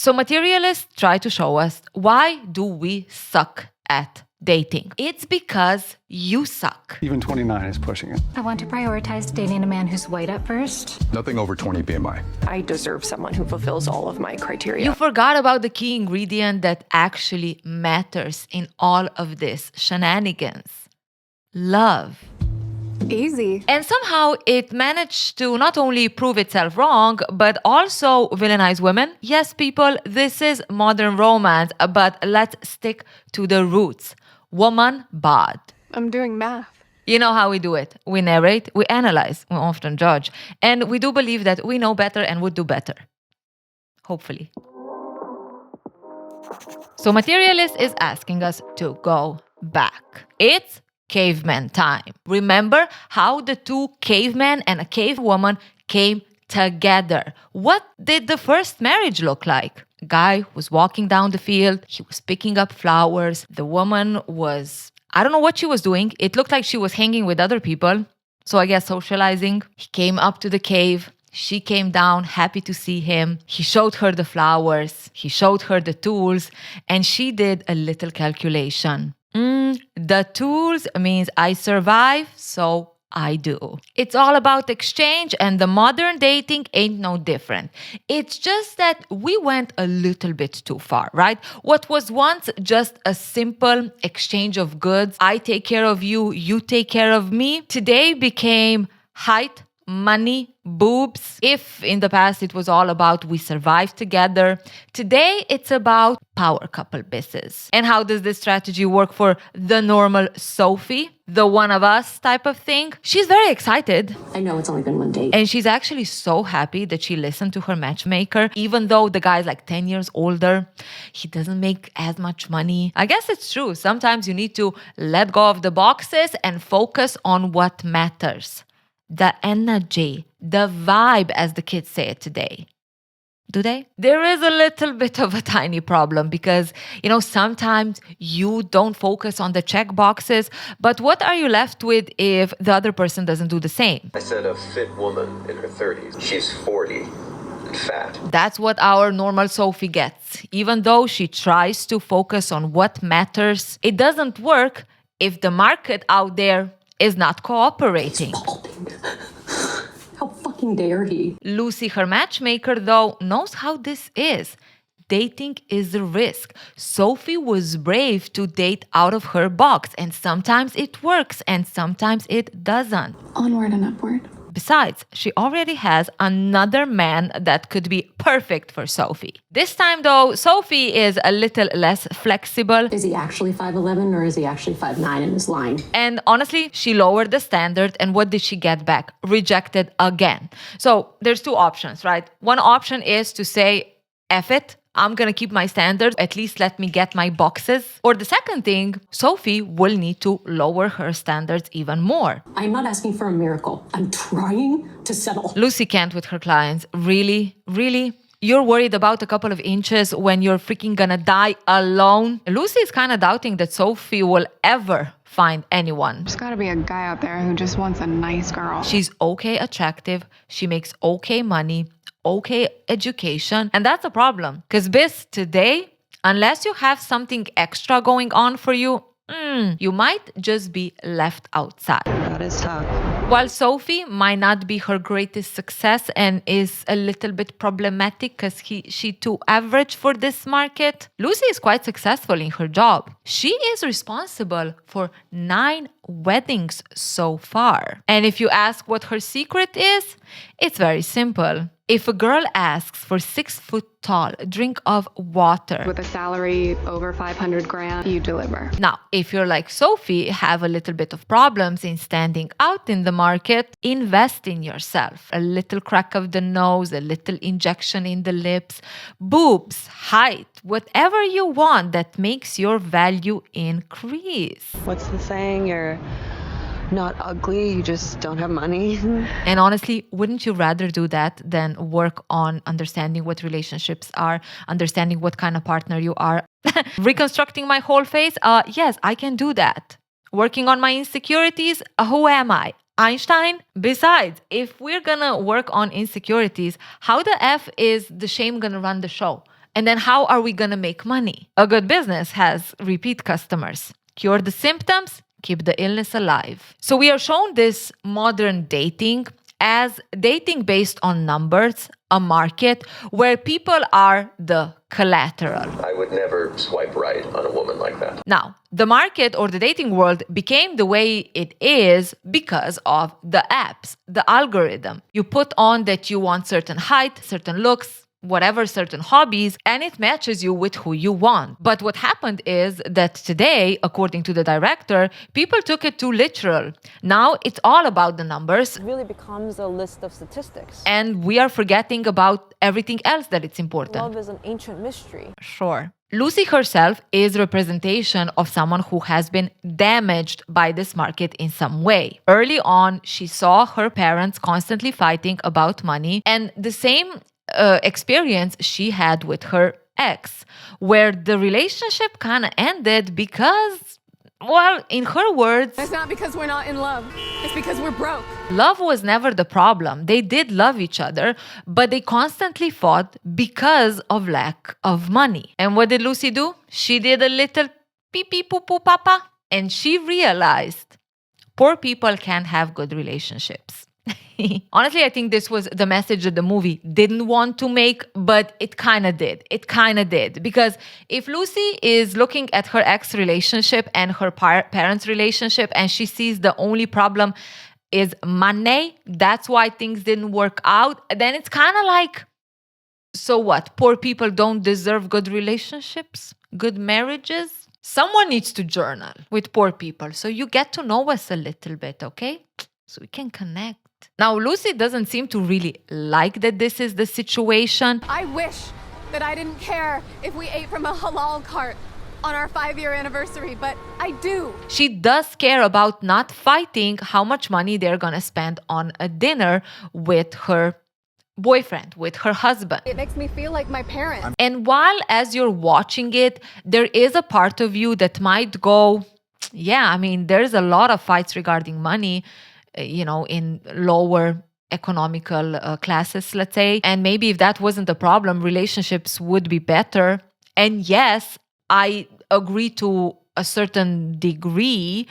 So materialists try to show us, why do we suck at dating? It's because you suck. Even 29 is pushing it. I want to prioritize dating a man who's white at first. Nothing over 20 BMI. I deserve someone who fulfills all of my criteria. You forgot about the key ingredient that actually matters in all of this shenanigans. Love. Easy. And somehow it managed to not only prove itself wrong, but also villainize women. Yes, people, this is modern romance, but let's stick to the roots. Woman bod. I'm doing math. You know how we do it. We narrate, we analyze, we often judge. And we do believe that we know better and would do better. Hopefully. So Materialist is asking us to go back. It's caveman time. Remember how the two cavemen and a cave woman came together. What did the first marriage look like? A guy was walking down the field. He was picking up flowers. The woman was, I don't know what she was doing. It looked like she was hanging with other people. So I guess socializing. He came up to the cave. She came down, happy to see him. He showed her the flowers. He showed her the tools. And she did a little calculation. The tools means I survive, so I do. It's all about exchange, and the modern dating ain't no different. It's just that we went a little bit too far, right? What was once just a simple exchange of goods, I take care of you, you take care of me, today became height, money, boobs. If in the past it was all about we survive together, today it's about power couple business. And how does this strategy work for the normal Sophie, the one of us type of thing? She's very excited. I know it's only been one date. And she's actually so happy that she listened to her matchmaker, even though the guy's like 10 years older. He doesn't make as much money. I guess it's true. Sometimes you need to let go of the boxes and focus on what matters. The energy, the vibe, as the kids say it today. Do they? There is a little bit of a tiny problem because, sometimes you don't focus on the check boxes, but what are you left with if the other person doesn't do the same? I said a fit woman in her 30s. She's 40 and fat. That's what our normal Sophie gets. Even though she tries to focus on what matters, it doesn't work if the market out there is not cooperating. How fucking dare he? Lucy, her matchmaker, though, knows how this is. Dating is a risk. Sophie was brave to date out of her box, and sometimes it works and sometimes it doesn't. Onward and upward. Besides, she already has another man that could be perfect for Sophie. This time, though, Sophie is a little less flexible. Is he actually 5'11" or is he actually 5'9" in this line? And honestly, she lowered the standard, and what did she get back? Rejected again. So there's two options, right? One option is to say, F it. I'm going to keep my standards. At least let me get my boxes. Or the second thing, Sophie will need to lower her standards even more. I'm not asking for a miracle. I'm trying to settle. Lucy can't with her clients. Really? Really? You're worried about a couple of inches when you're freaking gonna die alone? Lucy is kind of doubting that Sophie will ever find anyone. There's gotta be a guy out there who just wants a nice girl. She's okay attractive. She makes okay money. Okay education, and that's a problem because today, unless you have something extra going on for you, you might just be left outside. That is tough. While Sophie might not be her greatest success and is a little bit problematic because she too average for this market, Lucy is quite successful in her job. She is responsible for 9 weddings so far. And if you ask what her secret is, it's very simple. If a girl asks for 6 foot tall drink of water with a salary over $500,000, you deliver. Now, if you're like Sophie, have a little bit of problems in standing out in the market, invest in yourself. A little crack of the nose, a little injection in the lips, boobs, height, whatever you want that makes your value increase. What's the saying? You're not ugly, you just don't have money. And honestly, wouldn't you rather do that than work on understanding what relationships are, understanding what kind of partner you are? Reconstructing my whole face? Yes, I can do that. Working on my insecurities? Who am I? Einstein? Besides, if we're gonna work on insecurities, how the F is the shame gonna run the show? And then how are we going to make money? A good business has repeat customers. Cure the symptoms, keep the illness alive. So we are shown this modern dating as dating based on numbers, a market where people are the collateral. I would never swipe right on a woman like that. Now, the market or the dating world became the way it is because of the apps, the algorithm. You put on that you want certain height, certain looks, whatever, certain hobbies, and it matches you with who you want. But what happened is that today, according to the director, people took it too literal. Now it's all about the numbers. It really becomes a list of statistics. And we are forgetting about everything else that it's important. Love is an ancient mystery. Sure. Lucy herself is representation of someone who has been damaged by this market in some way. Early on, she saw her parents constantly fighting about money, and the same experience she had with her ex, where the relationship kind of ended because, well, in her words, It's not because we're not in love. It's because we're broke. love was never the problem. They did love each other, but they constantly fought because of lack of money. And what did Lucy do? She did a little pee-pee poo-poo papa, and she realized poor people can't have good relationships. Honestly, I think this was the message that the movie didn't want to make, but it kind of did. It kind of did. Because if Lucy is looking at her ex relationship and her parents' relationship and she sees the only problem is money, that's why things didn't work out, then it's kind of like, so what? Poor people don't deserve good relationships? Good marriages? Someone needs to journal with poor people so you get to know us a little bit, okay? So we can connect. Now, Lucy doesn't seem to really like that this is the situation. I wish that I didn't care if we ate from a halal cart on our 5-year anniversary, but I do. She does care about not fighting how much money they're gonna spend on a dinner with her boyfriend, with her husband. It makes me feel like my parents. And while as you're watching it, there is a part of you that might go, yeah, I mean, there's a lot of fights regarding money, in lower economical classes, let's say. And maybe if that wasn't the problem, relationships would be better. And yes, I agree to a certain degree,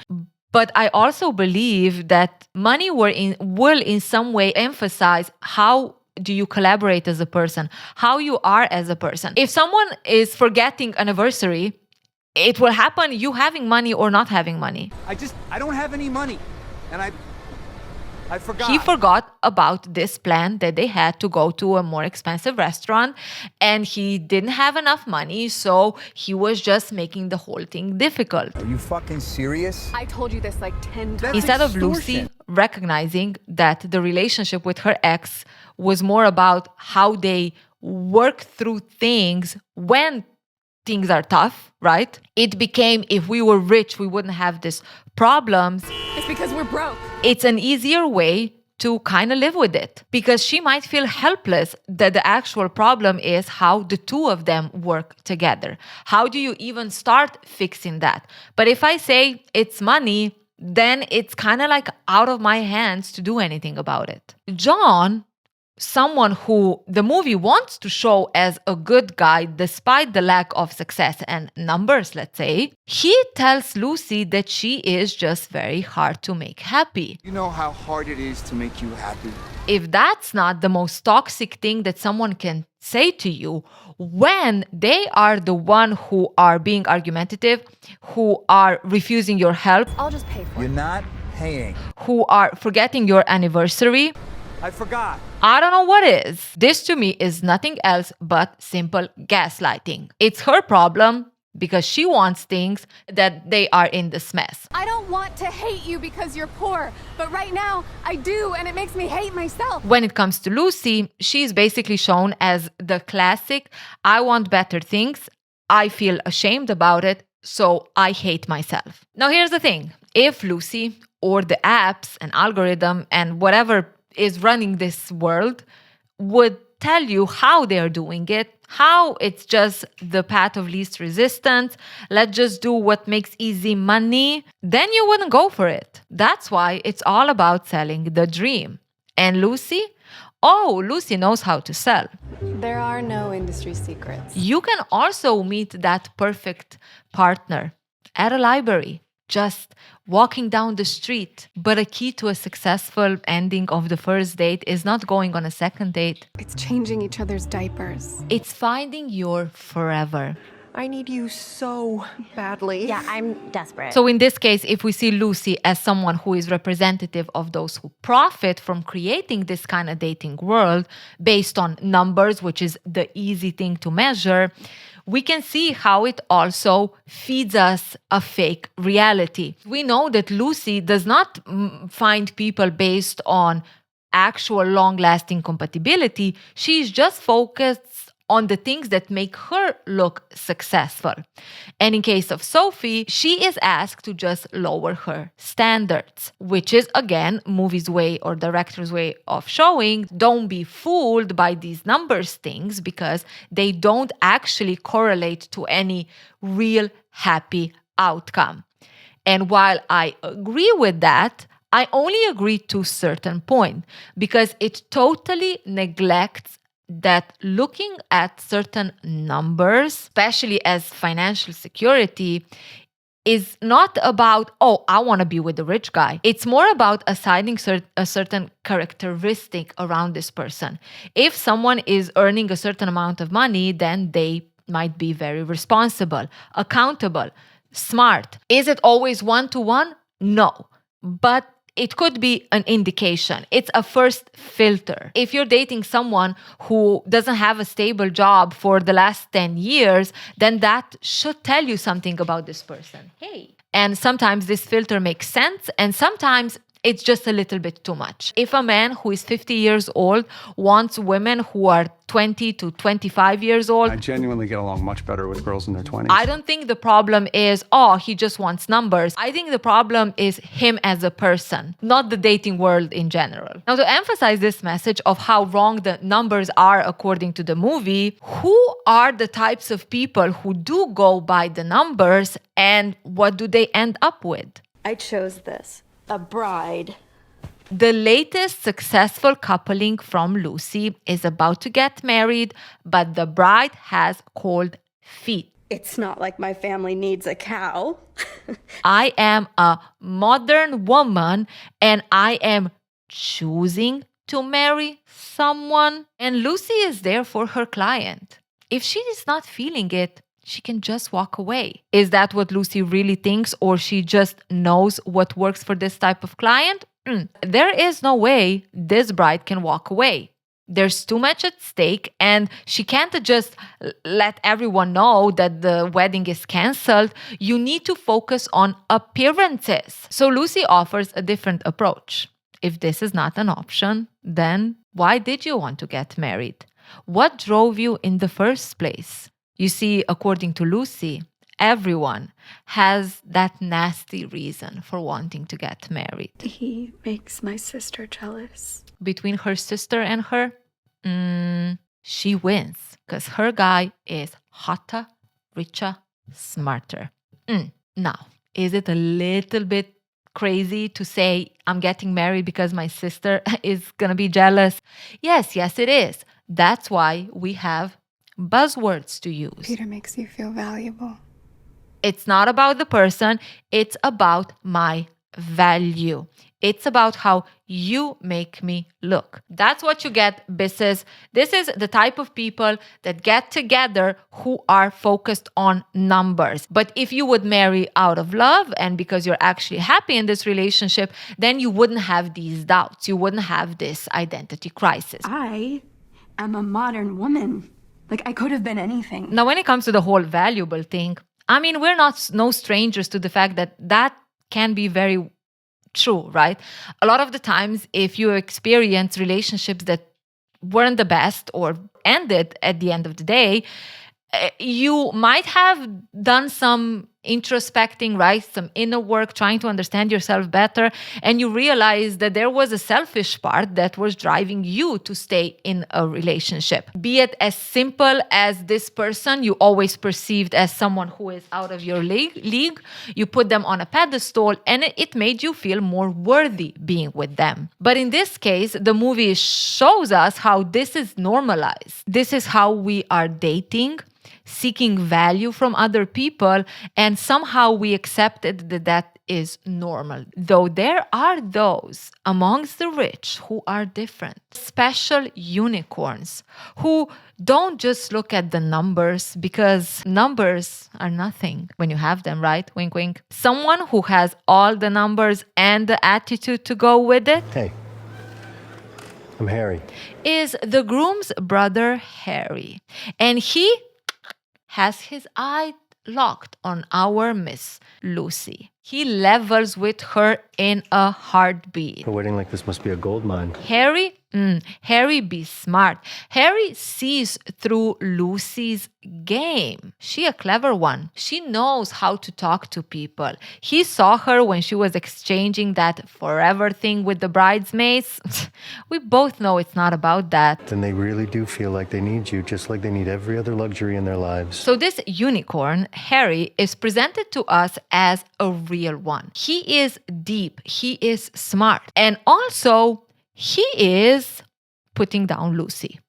but I also believe that money will in some way emphasize how do you collaborate as a person, how you are as a person. If someone is forgetting anniversary, it will happen you having money or not having money. I don't have any money. And I forgot. He forgot about this plan that they had to go to a more expensive restaurant, and he didn't have enough money, so he was just making the whole thing difficult. Are you fucking serious? I told you this like 10 times. Instead of Lucy recognizing that the relationship with her ex was more about how they work through things when things are tough, right? It became, if we were rich, we wouldn't have these problems. It's because we're broke. It's an easier way to kind of live with it, because she might feel helpless that the actual problem is how the two of them work together. How do you even start fixing that? But if I say it's money, then it's kind of like out of my hands to do anything about it. John, someone who the movie wants to show as a good guy despite the lack of success and numbers, let's say, he tells Lucy that she is just very hard to make happy. You know how hard it is to make you happy. If that's not the most toxic thing that someone can say to you when they are the one who are being argumentative, who are refusing your help, I'll just pay for it. You're not paying. who are forgetting your anniversary, I forgot. I don't know what is. This to me is nothing else but simple gaslighting. It's her problem because she wants things that they are in this mess. I don't want to hate you because you're poor, but right now I do, and it makes me hate myself. When it comes to Lucy, she's basically shown as the classic, I want better things, I feel ashamed about it, so I hate myself. Now here's the thing. If Lucy or the apps and algorithm and whatever is running this world would tell you how they're doing it, how it's just the path of least resistance, let's just do what makes easy money, then you wouldn't go for it. That's why it's all about selling the dream. And Lucy oh, Lucy knows how to sell. There are no industry secrets. You can also meet that perfect partner at a library, just walking down the street. But a key to a successful ending of the first date is not going on a second date. It's changing each other's diapers. It's finding your forever. I need you so badly. Yeah, I'm desperate. So in this case, if we see Lucy as someone who is representative of those who profit from creating this kind of dating world based on numbers, which is the easy thing to measure, we can see how it also feeds us a fake reality. We know that Lucy does not find people based on actual long-lasting compatibility. She's just focused on the things that make her look successful. And in case of Sophie, she is asked to just lower her standards, which is, again, movie's way or director's way of showing, don't be fooled by these numbers things because they don't actually correlate to any real happy outcome. And while I agree with that, I only agree to a certain point because it totally neglects that looking at certain numbers, especially as financial security, is not about, oh, I want to be with the rich guy. It's more about assigning a certain characteristic around this person. If someone is earning a certain amount of money, then they might be very responsible, accountable, smart. Is it always one-to-one? No. But it could be an indication. It's a first filter. If you're dating someone who doesn't have a stable job for the last 10 years, then that should tell you something about this person. Hey. And sometimes this filter makes sense, and sometimes it's just a little bit too much. If a man who is 50 years old wants women who are 20 to 25 years old, I genuinely get along much better with girls in their 20s. I don't think the problem is, oh, he just wants numbers. I think the problem is him as a person, not the dating world in general. Now, to emphasize this message of how wrong the numbers are according to the movie, who are the types of people who do go by the numbers and what do they end up with? I chose this. A bride. The latest successful coupling from Lucy is about to get married, but the bride has cold feet. It's not like my family needs a cow. I am a modern woman and I am choosing to marry someone. And Lucy is there for her client. If she is not feeling it, she can just walk away. Is that what Lucy really thinks, or she just knows what works for this type of client? There is no way this bride can walk away. There's too much at stake, and she can't just let everyone know that the wedding is canceled. You need to focus on appearances. So Lucy offers a different approach. If this is not an option, then why did you want to get married? What drove you in the first place? You see, according to Lucy, everyone has that nasty reason for wanting to get married. He makes my sister jealous. Between her sister and her, she wins because her guy is hotter, richer, smarter. Now, is it a little bit crazy to say I'm getting married because my sister is going to be jealous? Yes, it is. That's why we have buzzwords to use. Peter makes you feel valuable. It's not about the person, it's about my value. It's about how you make me look. That's what you get, Bisses. This is the type of people that get together who are focused on numbers. But if you would marry out of love and because you're actually happy in this relationship, then you wouldn't have these doubts. You wouldn't have this identity crisis. I am a modern woman. Like, I could have been anything. Now, when it comes to the whole valuable thing, I mean, we're no strangers to the fact that can be very true, right? A lot of the times, if you experience relationships that weren't the best or ended at the end of the day, you might have done some introspecting, right? Some inner work, trying to understand yourself better. And you realize that there was a selfish part that was driving you to stay in a relationship. Be it as simple as this person you always perceived as someone who is out of your league. You put them on a pedestal and it made you feel more worthy being with them. But in this case, the movie shows us how this is normalized. This is how we are dating, seeking value from other people, and somehow we accepted that that is normal. Though there are those amongst the rich who are different, special unicorns who don't just look at the numbers, because numbers are nothing when you have them, right? Wink, wink. Someone who has all the numbers and the attitude to go with it. Hey, I'm Harry. Is the groom's brother, Harry. And he has his eye locked on our Miss Lucy. He levels with her in a heartbeat. A wedding like this must be a gold mine. Harry be smart. Harry sees through Lucy's game. She a clever one. She knows how to talk to people. He saw her when she was exchanging that forever thing with the bridesmaids. We both know it's not about that. Then they really do feel like they need you, just like they need every other luxury in their lives. So this unicorn, Harry, is presented to us as a real one. He is deep. He is smart. And also, he is putting down Lucy.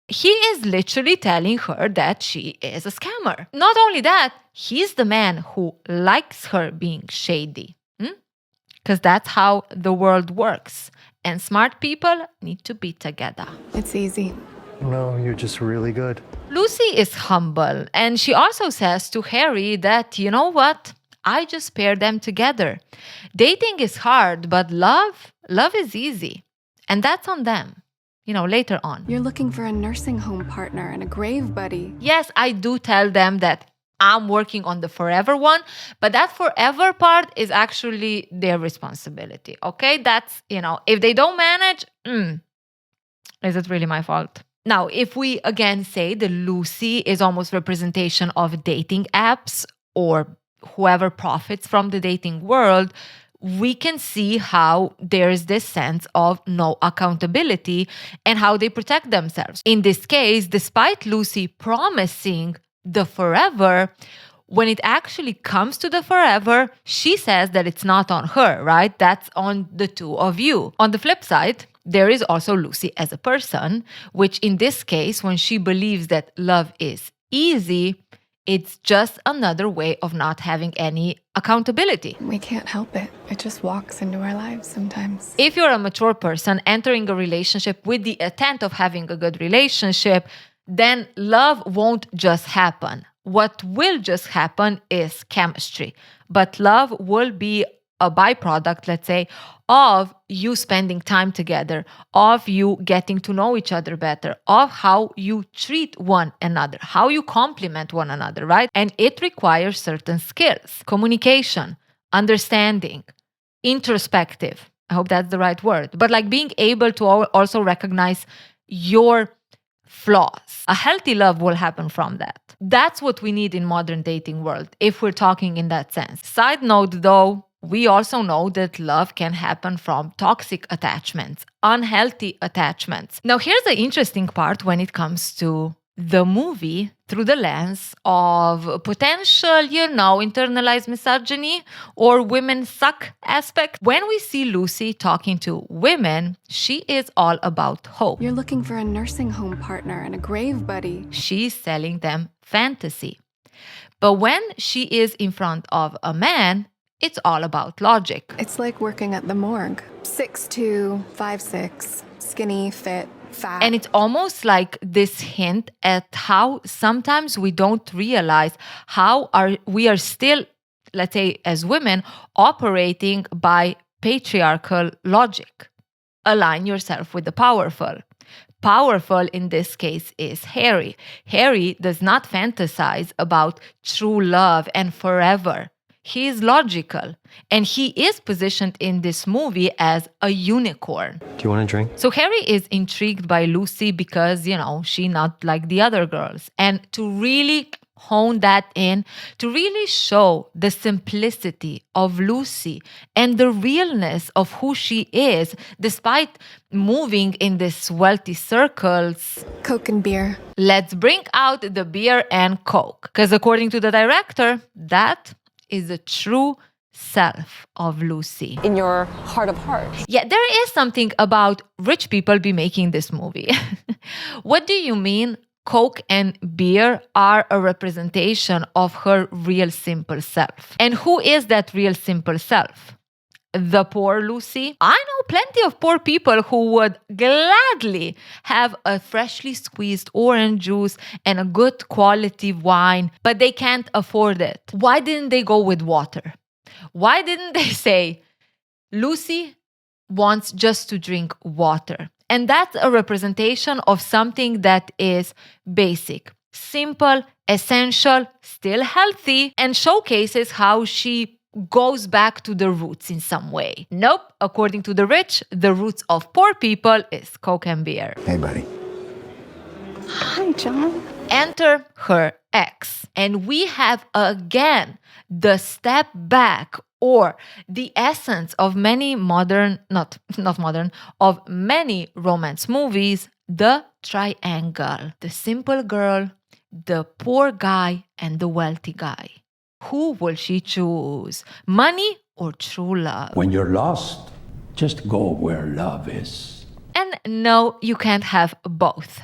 He is literally telling her that she is a scammer. Not only that, he's the man who likes her being shady. Because that's how the world works. And smart people need to be together. It's easy. No, you're just really good. Lucy is humble. And she also says to Harry that, you know what? I just pair them together. Dating is hard, but love is easy. And that's on them, later on. You're looking for a nursing home partner and a grave buddy. Yes, I do tell them that I'm working on the forever one, but that forever part is actually their responsibility, okay? That's, if they don't manage, is it really my fault? Now, if we again say that Lucy is almost representation of dating apps or whoever profits from the dating world, we can see how there is this sense of no accountability and how they protect themselves. In this case, despite Lucy promising the forever, when it actually comes to the forever, she says that it's not on her, right? That's on the two of you. On the flip side, there is also Lucy as a person, which in this case, when she believes that love is easy, it's just another way of not having any accountability. We can't help it. It just walks into our lives sometimes. If you're a mature person entering a relationship with the intent of having a good relationship, then love won't just happen. What will just happen is chemistry. But love will be a byproduct, let's say, of you spending time together, of you getting to know each other better, of how you treat one another, how you complement one another, right? And it requires certain skills: communication, understanding, introspective. I hope that's the right word. But like being able to also recognize your flaws. A healthy love will happen from that. That's what we need in modern dating world, if we're talking in that sense. Side note though, we also know that love can happen from toxic attachments, unhealthy attachments. Now, here's the interesting part when it comes to the movie through the lens of potential, internalized misogyny or women suck aspect. When we see Lucy talking to women, she is all about hope. You're looking for a nursing home partner and a grave buddy. She's selling them fantasy. But when she is in front of a man, it's all about logic. It's like working at the morgue. 6'2", 5'6", skinny, fit, fat. And it's almost like this hint at how sometimes we don't realize how we are still, let's say, as women, operating by patriarchal logic. Align yourself with the powerful. Powerful in this case is Harry. Harry does not fantasize about true love and forever. He is logical, and he is positioned in this movie as a unicorn. Do you want a drink? So Harry is intrigued by Lucy because, she's not like the other girls. And to really hone that in to really show the simplicity of Lucy and the realness of who she is, despite moving in these wealthy circles. Coke and beer. Let's bring out the beer and Coke, because according to the director, that is the true self of Lucy. In your heart of hearts. Yeah, there is something about rich people be making this movie. What do you mean Coke and beer are a representation of her real simple self? And who is that real simple self? The poor Lucy? I know plenty of poor people who would gladly have a freshly squeezed orange juice and a good quality wine, but they can't afford it. Why didn't they go with water? Why didn't they say, Lucy wants just to drink water? And that's a representation of something that is basic, simple, essential, still healthy, and showcases how she goes back to the roots in some way. Nope, according to the rich, the roots of poor people is Coke and beer. Hey, buddy. Hi, John. Enter her ex. And we have again the step back or the essence of many of many romance movies, the triangle. The simple girl, the poor guy, and the wealthy guy. Who will she choose? Money or true love? When you're lost, just go where love is. And no, you can't have both.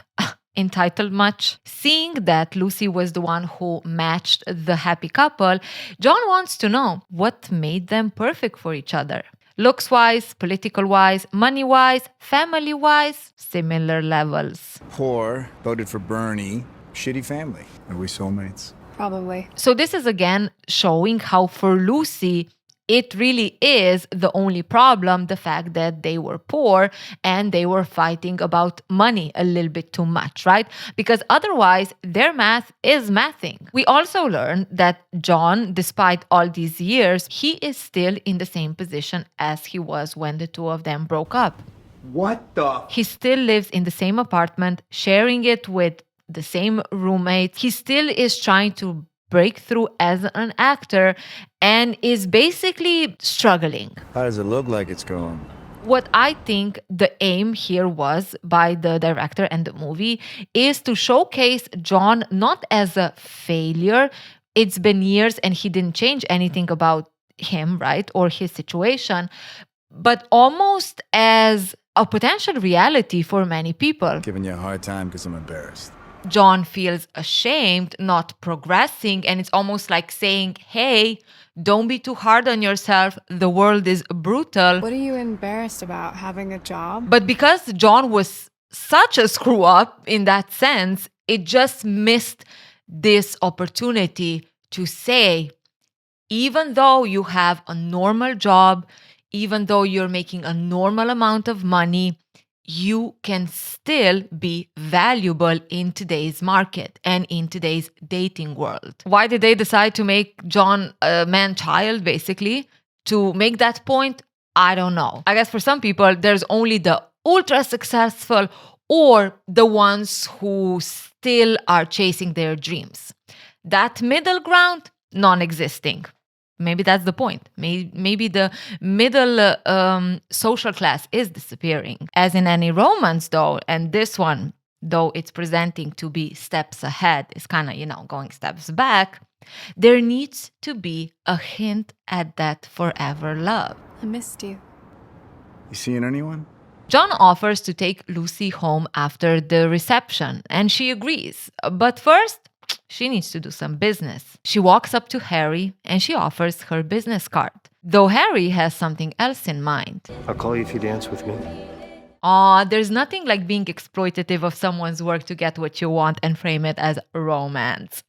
Entitled much? Seeing that Lucy was the one who matched the happy couple, John wants to know what made them perfect for each other. Looks-wise, political-wise, money-wise, family-wise, similar levels. Poor, voted for Bernie, shitty family. Are we soulmates? Probably. So this is again showing how for Lucy, it really is the only problem, the fact that they were poor and they were fighting about money a little bit too much, right? Because otherwise, their math is mathing. We also learned that John, despite all these years, he is still in the same position as he was when the two of them broke up. What the? He still lives in the same apartment, sharing it with the same roommate. He still is trying to break through as an actor and is basically struggling. How does it look like it's going? What I think the aim here was by the director and the movie is to showcase John not as a failure. It's been years and he didn't change anything about him, right? Or his situation, but almost as a potential reality for many people. Giving you a hard time because I'm embarrassed. John feels ashamed, not progressing, and it's almost like saying, hey, don't be too hard on yourself. The world is brutal. What are you embarrassed about? Having a job? But because John was such a screw up in that sense, it just missed this opportunity to say, even though you have a normal job, even though you're making a normal amount of money, you can still be valuable in today's market and in today's dating world. Why did they decide to make John a man-child, basically? To make that point, I don't know. I guess for some people, there's only the ultra successful or the ones who still are chasing their dreams. That middle ground, non-existing. Maybe that's the point. Maybe the middle social class is disappearing. As in any romance, though, and this one, though it's presenting to be steps ahead, is kind of, going steps back, there needs to be a hint at that forever love. I missed you. You seeing anyone? John offers to take Lucy home after the reception, and she agrees. But first, she needs to do some business. She walks up to Harry and she offers her business card. Though Harry has something else in mind. I'll call you if you dance with me. Aw, there's nothing like being exploitative of someone's work to get what you want and frame it as romance.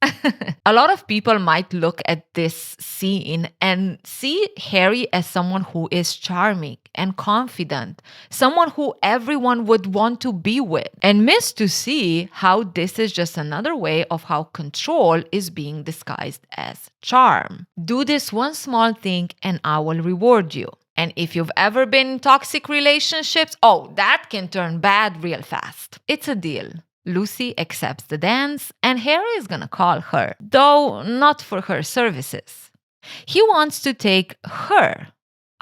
A lot of people might look at this scene and see Harry as someone who is charming and confident, someone who everyone would want to be with, and miss to see how this is just another way of how control is being disguised as charm. Do this one small thing and I will reward you. And if you've ever been in toxic relationships, that can turn bad real fast. It's a deal. Lucy accepts the dance, and Harry is gonna call her, though not for her services. He wants to take her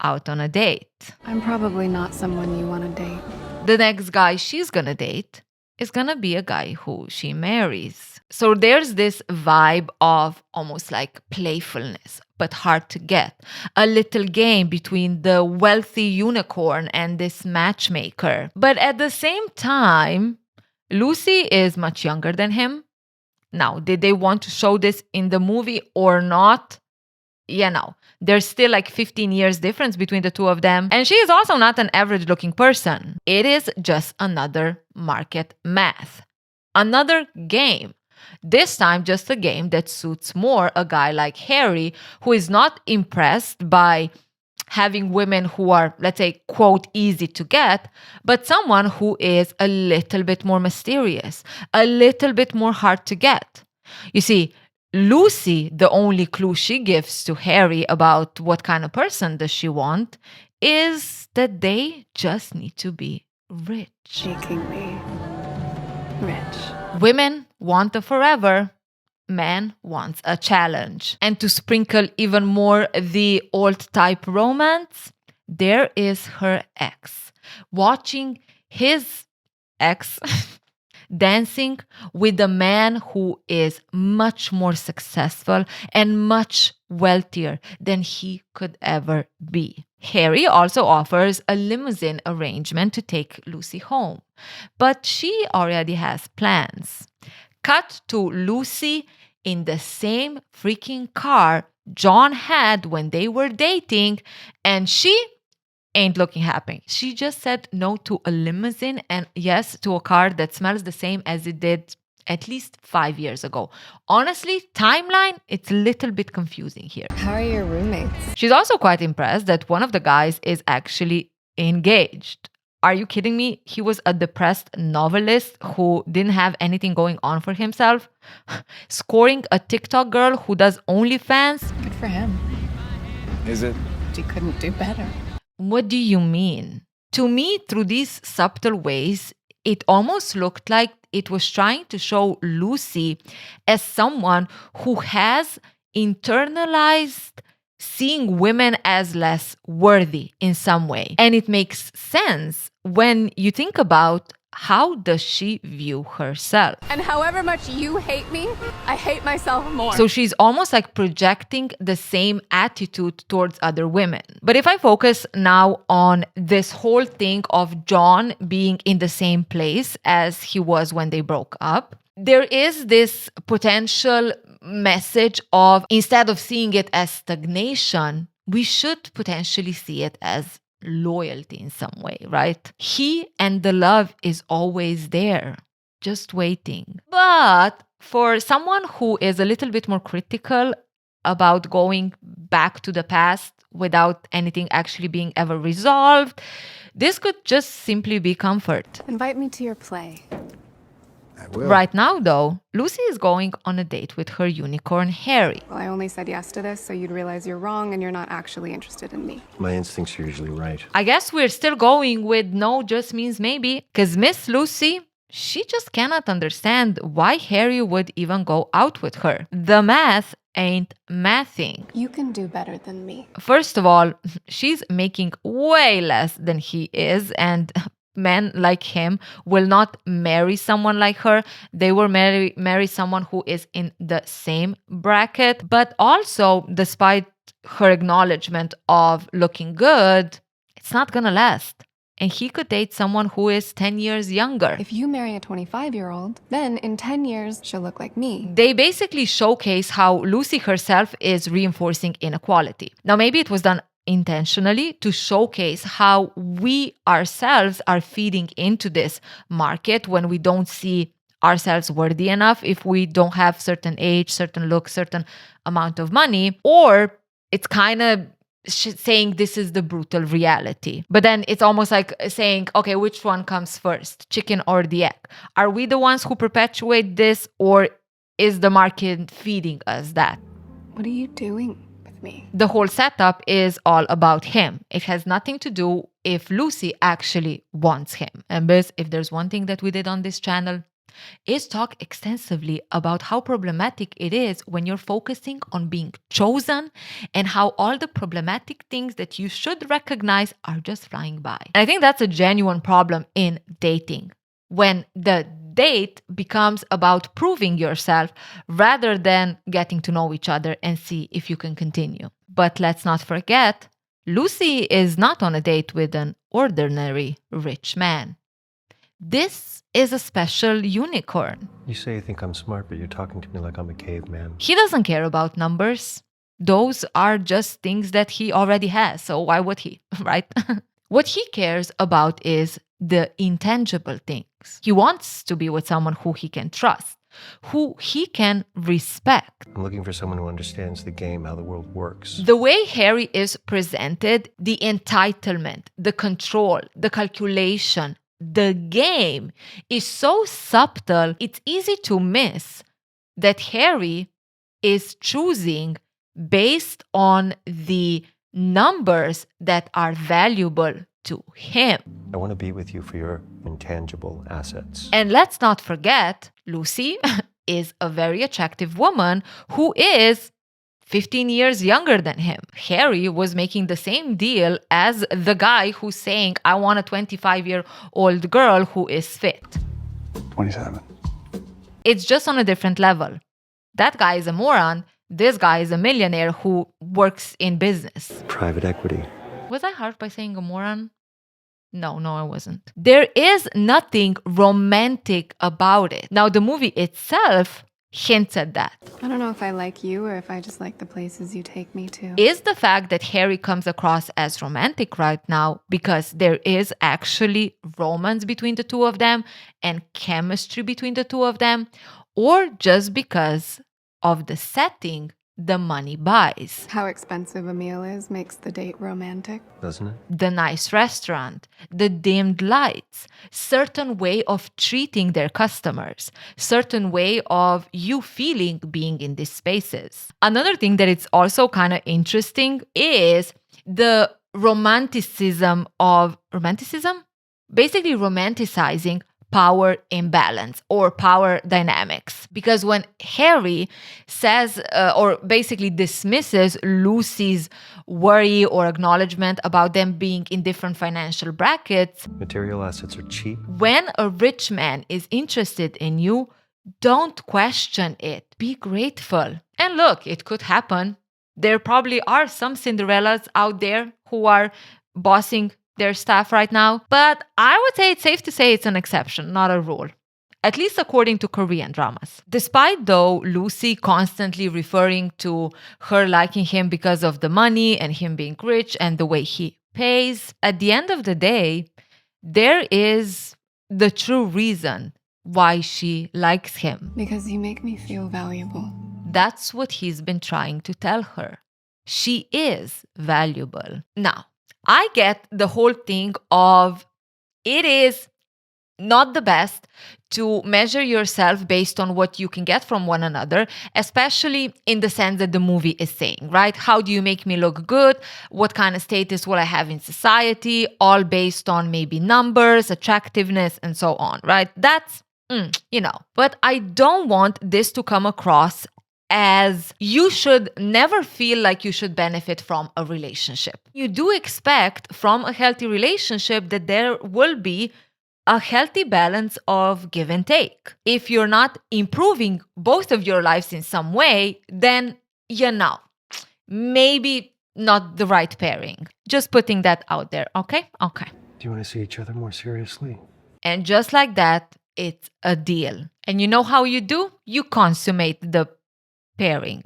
out on a date. I'm probably not someone you want to date. The next guy she's gonna date is gonna be a guy who she marries. So there's this vibe of almost like playfulness, but hard to get. A little game between the wealthy unicorn and this matchmaker. But at the same time, Lucy is much younger than him. Now, did they want to show this in the movie or not? Yeah, no. There's still like 15 years difference between the two of them. And she is also not an average looking person. It is just another market math. Another game. This time just a game that suits more a guy like Harry, who is not impressed by having women who are, let's say, quote, easy to get, but someone who is a little bit more mysterious, a little bit more hard to get. You see, Lucy, the only clue she gives to Harry about what kind of person does she want is that they just need to be rich. Making me rich. Women want a forever. Man wants a challenge. And to sprinkle even more the old type romance, there is her ex. Watching his ex dancing with a man who is much more successful and much wealthier than he could ever be. Harry also offers a limousine arrangement to take Lucy home, but she already has plans. Cut to Lucy in the same freaking car John had when they were dating, and she ain't looking happy. She just said no to a limousine and yes to a car that smells the same as it did at least 5 years ago. Honestly, timeline, it's a little bit confusing here. How are your roommates? She's also quite impressed that one of the guys is actually engaged. Are you kidding me? He was a depressed novelist who didn't have anything going on for himself. Scoring a TikTok girl who does OnlyFans. Good for him. Is it? He couldn't do better. What do you mean? To me, through these subtle ways, it almost looked like it was trying to show Lucy as someone who has internalized seeing women as less worthy in some way. And it makes sense when you think about how does she view herself. And however much you hate me, I hate myself more. So she's almost like projecting the same attitude towards other women. But if I focus now on this whole thing of John being in the same place as he was when they broke up, there is this potential message of, instead of seeing it as stagnation, we should potentially see it as loyalty in some way, right? He and the love is always there, just waiting. But for someone who is a little bit more critical about going back to the past without anything actually being ever resolved, this could just simply be comfort. Invite me to your play. I will. Right now, though, Lucy is going on a date with her unicorn, Harry. Well, I only said yes to this so you'd realize you're wrong and you're not actually interested in me. My instincts are usually right. I guess we're still going with no just means maybe, because Miss Lucy, she just cannot understand why Harry would even go out with her. The math ain't mathing. You can do better than me. First of all, she's making way less than he is, and men like him will not marry someone like her. They will marry someone who is in the same bracket. But also, despite her acknowledgement of looking good, it's not gonna last. And he could date someone who is 10 years younger. If you marry a 25-year-old, then in 10 years, she'll look like me. They basically showcase how Lucy herself is reinforcing inequality. Now, maybe it was done intentionally to showcase how we ourselves are feeding into this market when we don't see ourselves worthy enough, if we don't have certain age, certain look, certain amount of money, or it's kind of saying this is the brutal reality. But then it's almost like saying, okay, which one comes first, chicken or the egg? Are we the ones who perpetuate this, or is the market feeding us that? What are you doing? Me. The whole setup is all about him. It has nothing to do if Lucy actually wants him. And if there's one thing that we did on this channel, is talk extensively about how problematic it is when you're focusing on being chosen and how all the problematic things that you should recognize are just flying by. And I think that's a genuine problem in dating. When the date becomes about proving yourself rather than getting to know each other and see if you can continue. But let's not forget, Lucy is not on a date with an ordinary rich man. This is a special unicorn. You say you think I'm smart, but you're talking to me like I'm a caveman. He doesn't care about numbers. Those are just things that he already has, so why would he, right? What he cares about is the intangible things. He wants to be with someone who he can trust, who he can respect. I'm looking for someone who understands the game, how the world works. The way Harry is presented, the entitlement, the control, the calculation, the game is so subtle, it's easy to miss that Harry is choosing based on the numbers that are valuable to him. I want to be with you for your intangible assets. And let's not forget, Lucy is a very attractive woman who is 15 years younger than him. Harry was making the same deal as the guy who's saying, I want a 25-year-old girl who is fit. 27. It's just on a different level. That guy is a moron. This guy is a millionaire who works in business. Private equity. Was I hurt by saying a moron? No, I wasn't. There is nothing romantic about it. Now, the movie itself hints at that. I don't know if I like you or if I just like the places you take me to. Is the fact that Harry comes across as romantic right now because there is actually romance between the two of them and chemistry between the two of them, or just because of the setting the money buys? How expensive a meal is makes the date romantic. Doesn't it? The nice restaurant, the dimmed lights, certain way of treating their customers, certain way of you feeling being in these spaces. Another thing that it's also kind of interesting is the romanticism? Basically romanticizing power imbalance or power dynamics. Because when Harry says or basically dismisses Lucy's worry or acknowledgement about them being in different financial brackets, material assets are cheap. When a rich man is interested in you, don't question it. Be grateful. And look, it could happen. There probably are some Cinderellas out there who are bossing their staff right now, but I would say it's safe to say it's an exception, not a rule. At least according to Korean dramas. Despite though Lucy constantly referring to her liking him because of the money and him being rich and the way he pays, at the end of the day, there is the true reason why she likes him. Because you make me feel valuable. That's what he's been trying to tell her. She is valuable. Now, I get the whole thing of it is not the best to measure yourself based on what you can get from one another, especially in the sense that the movie is saying, right? How do you make me look good? What kind of status will I have in society? All based on maybe numbers, attractiveness, and so on, right? That's, But I don't want this to come across as you should never feel like you should benefit from a relationship. You do expect from a healthy relationship that there will be a healthy balance of give and take. If you're not improving both of your lives in some way, then, maybe not the right pairing. Just putting that out there, okay? Okay. Do you want to see each other more seriously? And just like that, it's a deal. And you know how you do? You consummate the pairing,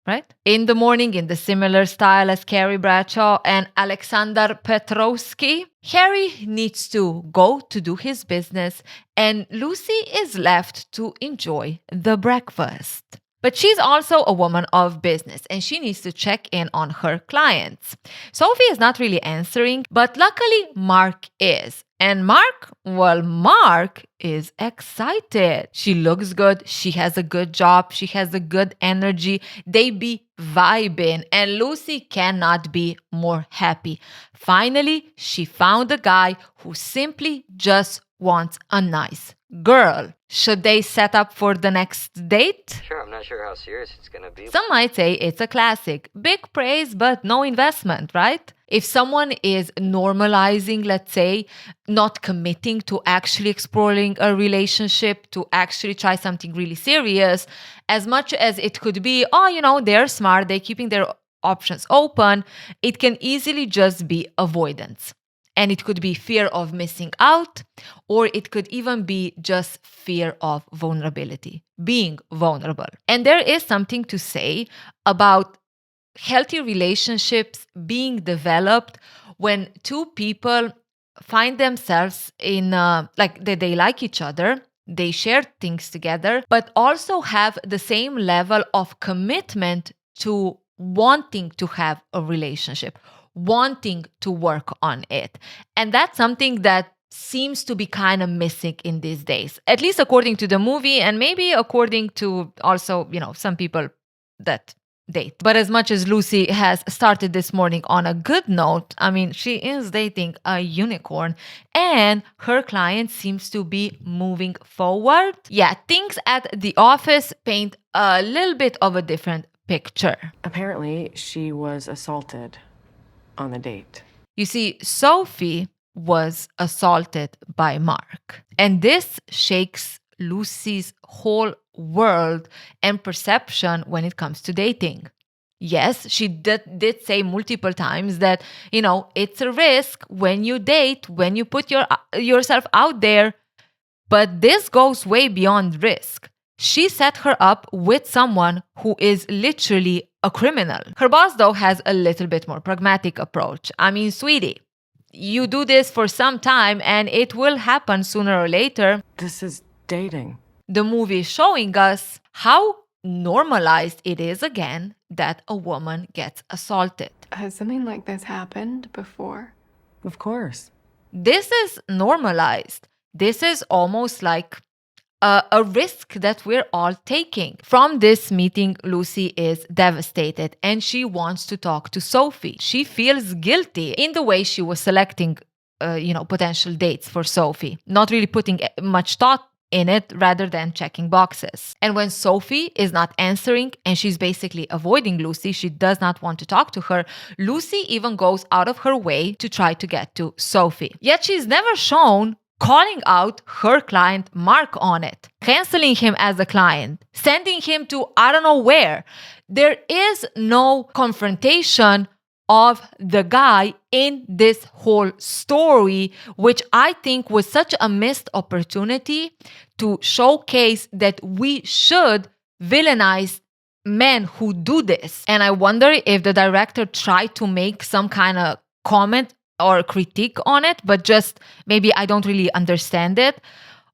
right? In the morning, in the similar style as Carrie Bradshaw and Alexander Petrovsky, Harry needs to go to do his business and Lucy is left to enjoy the breakfast. But she's also a woman of business and she needs to check in on her clients. Sophie is not really answering, but luckily Mark is. And Mark is excited. She looks good. She has a good job. She has a good energy. They be vibing and Lucy cannot be more happy. Finally, she found a guy who simply just wants a nice girl. Should they set up for the next date? Sure, I'm not sure how serious it's gonna be. Some might say it's a classic. Big praise, but no investment, right? If someone is normalizing, let's say, not committing to actually exploring a relationship, to actually try something really serious, as much as it could be, they're smart, they're keeping their options open, it can easily just be avoidance. And it could be fear of missing out, or it could even be just fear of vulnerability, being vulnerable. And there is something to say about healthy relationships being developed when two people find themselves in, they like each other, they share things together, but also have the same level of commitment to wanting to have a relationship, wanting to work on it. And that's something that seems to be kind of missing in these days, at least according to the movie, and maybe according to also, some people that date. But as much as Lucy has started this morning on a good note, she is dating a unicorn and her client seems to be moving forward. Yeah, things at the office paint a little bit of a different picture. Apparently, she was assaulted on the date. You see, Sophie was assaulted by Mark, and this shakes Lucy's whole world and perception when it comes to dating. Yes, she did say multiple times that, it's a risk when you date, when you put yourself out there, but this goes way beyond risk. She set her up with someone who is literally a criminal. Her boss, though, has a little bit more pragmatic approach. Sweetie, you do this for some time and it will happen sooner or later. This is dating. The movie is showing us how normalized it is again that a woman gets assaulted. Has something like this happened before? Of course. This is normalized. This is almost like a risk that we're all taking. From this meeting, Lucy is devastated and she wants to talk to Sophie. She feels guilty in the way she was selecting, potential dates for Sophie, not really putting much thought in it rather than checking boxes. And when Sophie is not answering and she's basically avoiding Lucy, she does not want to talk to her, Lucy even goes out of her way to try to get to Sophie. Yet she's never shown calling out her client Mark on it, canceling him as a client, sending him to I don't know where. There is no confrontation of the guy in this whole story, which I think was such a missed opportunity to showcase that we should villainize men who do this. And I wonder if the director tried to make some kind of comment or critique on it, but just maybe I don't really understand it.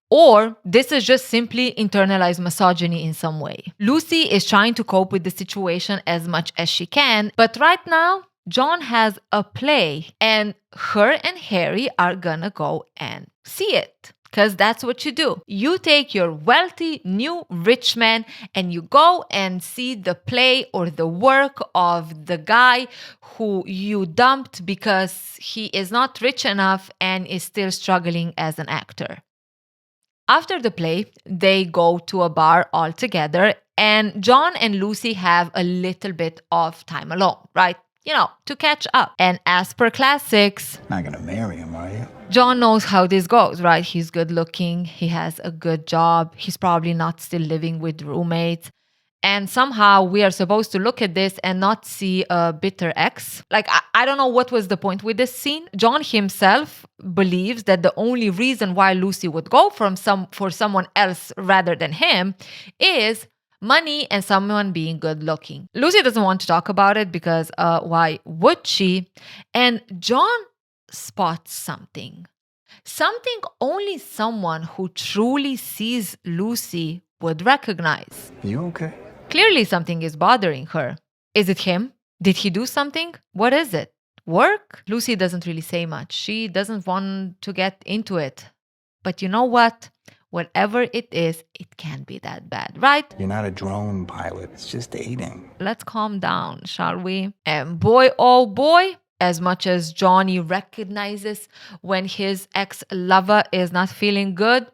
Or this is just simply internalized misogyny in some way. Lucy is trying to cope with the situation as much as she can, but right now, John has a play and her and Harry are gonna go and see it. Because that's what you do. You take your wealthy, new, rich man and you go and see the play or the work of the guy who you dumped because he is not rich enough and is still struggling as an actor. After the play, they go to a bar all together and John and Lucy have a little bit of time alone, right? To catch up. And as per classics, not gonna marry him, are you? John knows how this goes, right? He's good looking, he has a good job, he's probably not still living with roommates. And somehow we are supposed to look at this and not see a bitter ex. I don't know what was the point with this scene. John himself believes that the only reason why Lucy would go for someone else rather than him is money and someone being good looking. Lucy doesn't want to talk about it because why would she? And John spots something only someone who truly sees Lucy would recognize. You okay? Clearly something is bothering her. Is it him? Did he do something? What is it? Work? Lucy doesn't really say much. She doesn't want to get into it. But you know what? Whatever it is, it can't be that bad, right? You're not a drone pilot. It's just dating. Let's calm down, shall we? And boy, oh boy, as much as Johnny recognizes when his ex-lover is not feeling good,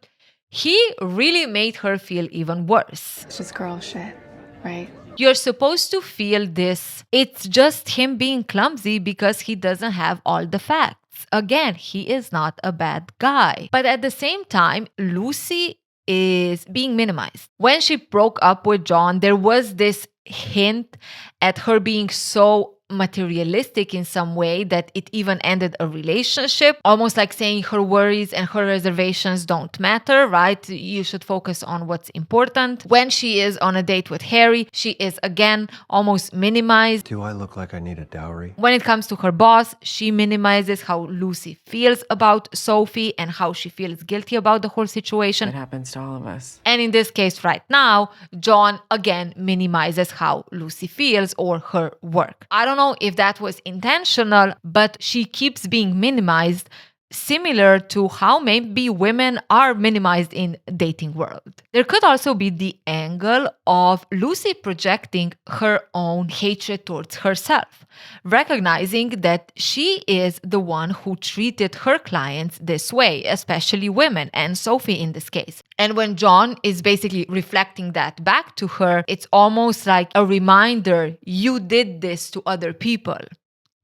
he really made her feel even worse. It's just girl shit, right? You're supposed to feel this. It's just him being clumsy because he doesn't have all the facts. Again, he is not a bad guy. But at the same time, Lucy is being minimized. When she broke up with John, there was this hint at her being so materialistic in some way that it even ended a relationship, almost like saying her worries and her reservations don't matter, right? You should focus on what's important. When she is on a date with Harry, she is again almost minimized. Do I look like I need a dowry? When it comes to her boss, she minimizes how Lucy feels about Sophie and how she feels guilty about the whole situation. It happens to all of us. And in this case right now, John again minimizes how Lucy feels or her work. I don't know if that was intentional, but she keeps being minimized, similar to how maybe women are minimized in dating world. There could also be the angle of Lucy projecting her own hatred towards herself, recognizing that she is the one who treated her clients this way, especially women, and Sophie in this case. And when John is basically reflecting that back to her, it's almost like a reminder, you did this to other people.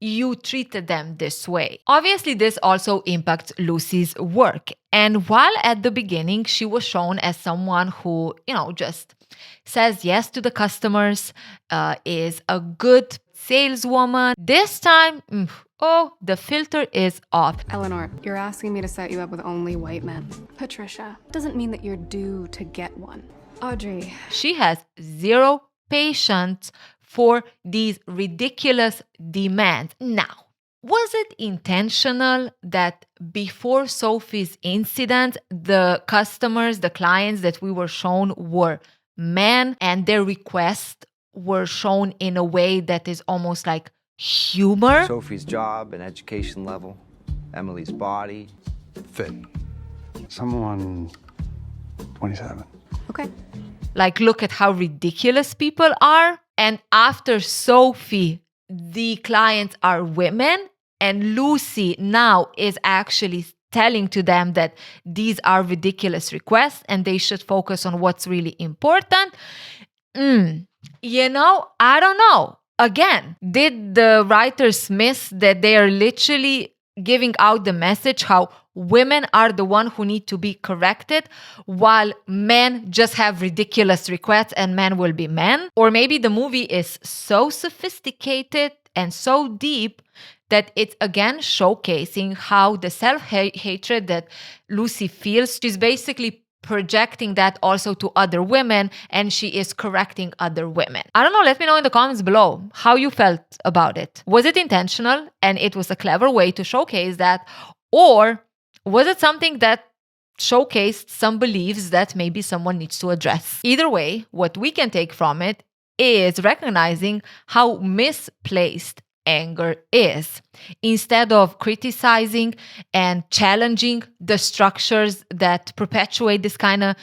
You treated them this way. Obviously, this also impacts Lucy's work. And while at the beginning, she was shown as someone who, just says yes to the customers, is a good saleswoman, this time, the filter is off. Eleanor, you're asking me to set you up with only white men. Patricia, doesn't mean that you're due to get one. Audrey. She has zero patience for these ridiculous demands. Now, was it intentional that before Sophie's incident, the customers, the clients that we were shown were men and their requests were shown in a way that is almost like humor? Sophie's job and education level, Emily's body. Fit. Someone 27. Okay. Like, look at how ridiculous people are. And after Sophie, the clients are women, and Lucy now is actually telling to them that these are ridiculous requests and they should focus on what's really important. I don't know. Again, did the writers miss that they are literally giving out the message how women are the one who need to be corrected while men just have ridiculous requests and men will be men? Or maybe the movie is so sophisticated and so deep that it's again showcasing how the self-hatred that Lucy feels, she's basically projecting that also to other women and she is correcting other women. I don't know, let me know in the comments below how you felt about it. Was it intentional and it was a clever way to showcase that, or was it something that showcased some beliefs that maybe someone needs to address? Either way, what we can take from it is recognizing how misplaced anger is. Instead of criticizing and challenging the structures that perpetuate this kind of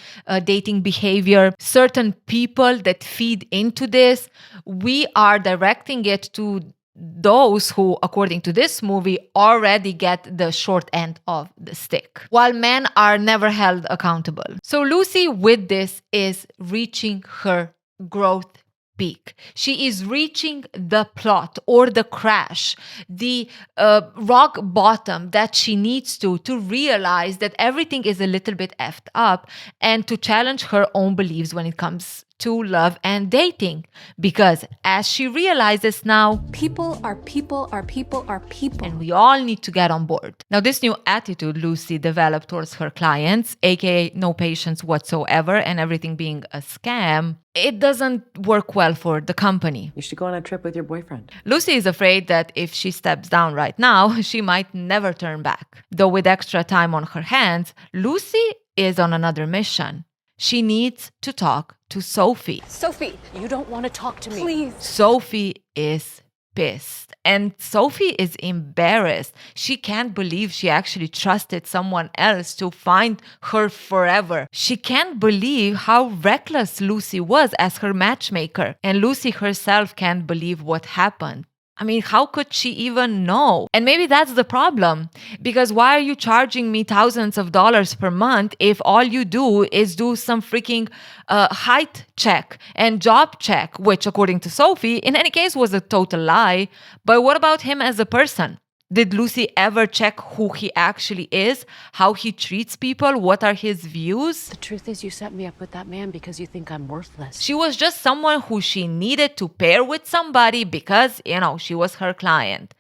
dating behavior, certain people that feed into this, we are directing it to those who, according to this movie, already get the short end of the stick, while men are never held accountable. So Lucy, with this, is reaching her growth peak. She is reaching the plot or the crash, the rock bottom that she needs to realize that everything is a little bit effed up and to challenge her own beliefs when it comes to love and dating. Because as she realizes now, people are people are people are people. And we all need to get on board. Now, this new attitude Lucy developed towards her clients, aka no patience whatsoever and everything being a scam, it doesn't work well for the company. You should go on a trip with your boyfriend. Lucy is afraid that if she steps down right now, she might never turn back. Though with extra time on her hands, Lucy is on another mission. She needs to talk to Sophie. Sophie, you don't want to talk to me. Please. Sophie is pissed. And Sophie is embarrassed. She can't believe she actually trusted someone else to find her forever. She can't believe how reckless Lucy was as her matchmaker. And Lucy herself can't believe what happened. I mean, how could she even know? And maybe that's the problem. Because why are you charging me thousands of dollars per month if all you do is do some freaking height check and job check, which according to Sophie, in any case was a total lie. But what about him as a person? Did Lucy ever check who he actually is, how he treats people, what are his views? The truth is you set me up with that man because you think I'm worthless. She was just someone who she needed to pair with somebody because, she was her client.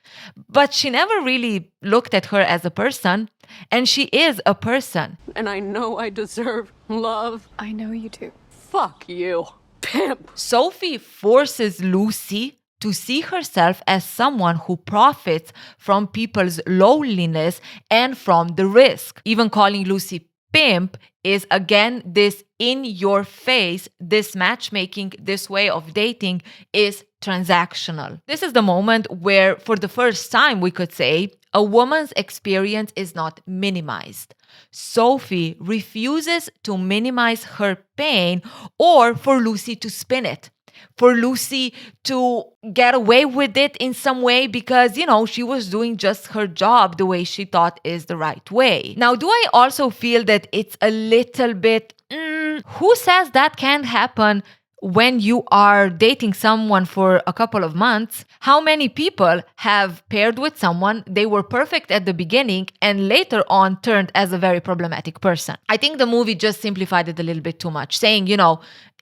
But she never really looked at her as a person, and she is a person. And I know I deserve love. I know you do. Fuck you, pimp. Sophie forces Lucy to see herself as someone who profits from people's loneliness and from the risk. Even calling Lucy pimp is again this in your face, this matchmaking, this way of dating is transactional. This is the moment where, for the first time, we could say a woman's experience is not minimized. Sophie refuses to minimize her pain or for Lucy to spin it. For Lucy to get away with it in some way because, she was doing just her job the way she thought is the right way. Now, do I also feel that it's a little bit, who says that can't happen when you are dating someone for a couple of months? How many people have paired with someone, they were perfect at the beginning and later on turned as a very problematic person? I think the movie just simplified it a little bit too much, saying,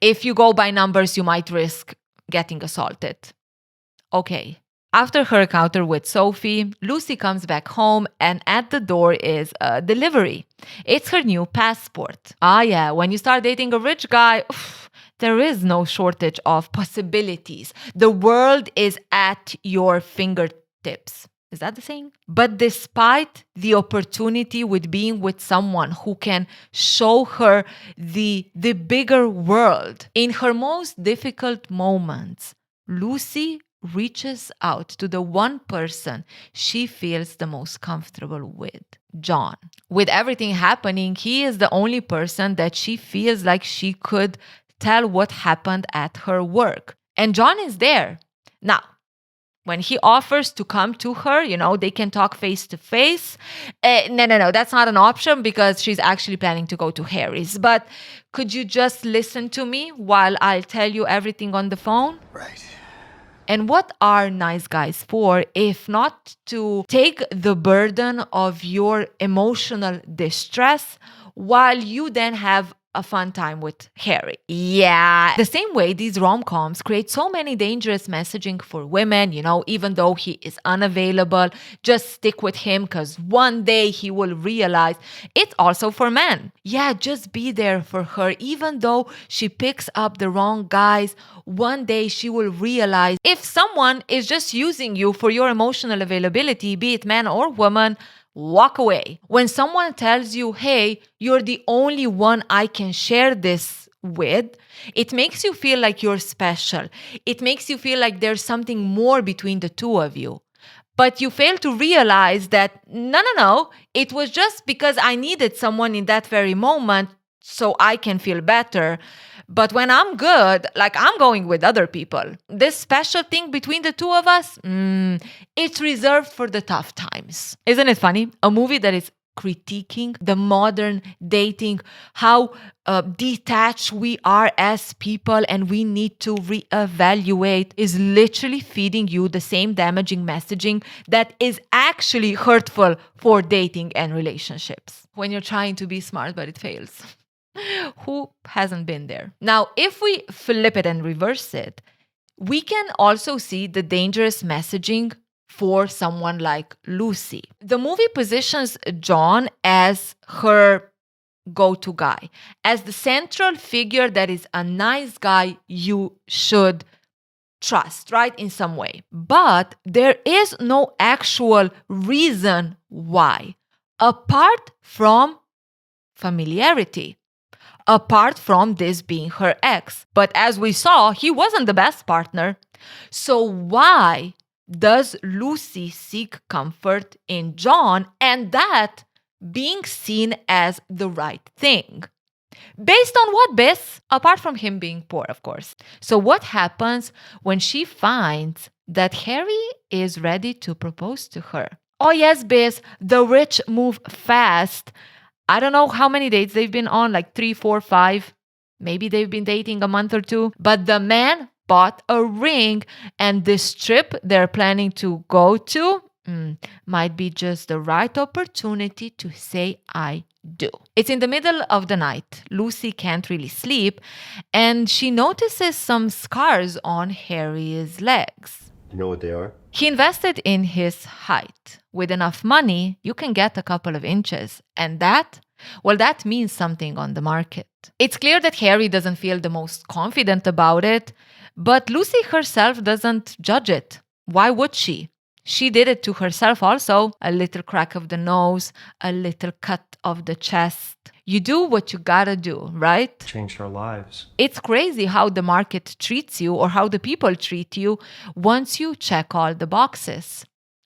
if you go by numbers, you might risk getting assaulted. Okay. After her encounter with Sophie, Lucy comes back home and at the door is a delivery. It's her new passport. Ah yeah, when you start dating a rich guy, there is no shortage of possibilities. The world is at your fingertips. Is that the saying? But despite the opportunity with being with someone who can show her the bigger world, in her most difficult moments, Lucy reaches out to the one person she feels the most comfortable with, John. With everything happening, he is the only person that she feels like she could tell what happened at her work. And John is there. Now, when he offers to come to her, they can talk face to face. No, that's not an option because she's actually planning to go to Harry's. But could you just listen to me while I'll tell you everything on the phone? Right. And what are nice guys for if not to take the burden of your emotional distress while you then have a fun time with Harry? Yeah. The same way these rom-coms create so many dangerous messaging for women, even though he is unavailable, just stick with him because one day he will realize. It's also for men. Yeah, just be there for her. Even though she picks up the wrong guys, one day she will realize if someone is just using you for your emotional availability, be it man or woman, walk away. When someone tells you, hey, you're the only one I can share this with, it makes you feel like you're special. It makes you feel like there's something more between the two of you. But you fail to realize that, no, it was just because I needed someone in that very moment so I can feel better. But when I'm good, I'm going with other people. This special thing between the two of us, it's reserved for the tough times. Isn't it funny? A movie that is critiquing the modern dating, how detached we are as people and we need to reevaluate, is literally feeding you the same damaging messaging that is actually hurtful for dating and relationships. When you're trying to be smart, but it fails. Who hasn't been there? Now, if we flip it and reverse it, we can also see the dangerous messaging for someone like Lucy. The movie positions John as her go-to guy, as the central figure that is a nice guy you should trust, right, in some way. But there is no actual reason why, apart from familiarity. Apart from this being her ex. But as we saw, he wasn't the best partner. So why does Lucy seek comfort in John and that being seen as the right thing? Based on what, Biss? Apart from him being poor, of course. So what happens when she finds that Harry is ready to propose to her. Oh yes, Biz, the rich move fast. I don't know how many dates they've been on, like 3, 4, 5. Maybe they've been dating a month or two. But the man bought a ring, and this trip they're planning to go to might be just the right opportunity to say I do. It's in the middle of the night. Lucy can't really sleep, and she notices some scars on Harry's legs. You know what they are? He invested in his height. With enough money, you can get a couple of inches. And that means something on the market. It's clear that Harry doesn't feel the most confident about it, but Lucy herself doesn't judge it. Why would she? She did it to herself also. A little crack of the nose, a little cut of the chest. You do what you gotta do, right? Changed our lives. It's crazy how the market treats you or how the people treat you once you check all the boxes.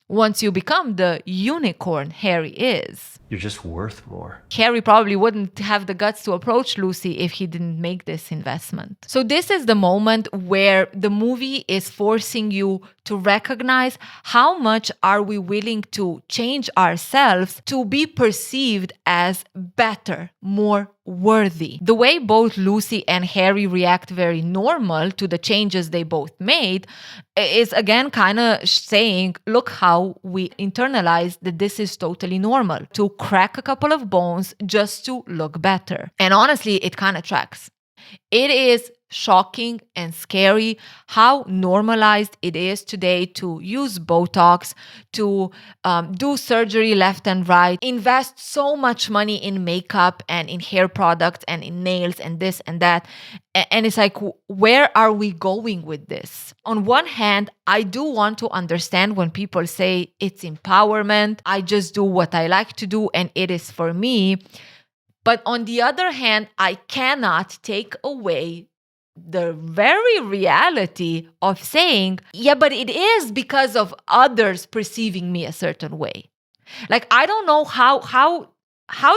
Once you become the unicorn Harry is. You're just worth more. Harry probably wouldn't have the guts to approach Lucy if he didn't make this investment. So this is the moment where the movie is forcing you to recognize how much are we willing to change ourselves to be perceived as better, more worthy. The way both Lucy and Harry react very normal to the changes they both made is again kind of saying, look how we internalize that this is totally normal. To crack a couple of bones just to look better. And honestly, it kind of tracks. It is shocking and scary how normalized it is today to use Botox, to do surgery left and right, invest so much money in makeup and in hair products and in nails and this and that. And it's like, where are we going with this? On one hand, I do want to understand when people say it's empowerment, I just do what I like to do and it is for me. But on the other hand, I cannot take away the very reality of saying, yeah, but it is because of others perceiving me a certain way. Like, I don't know how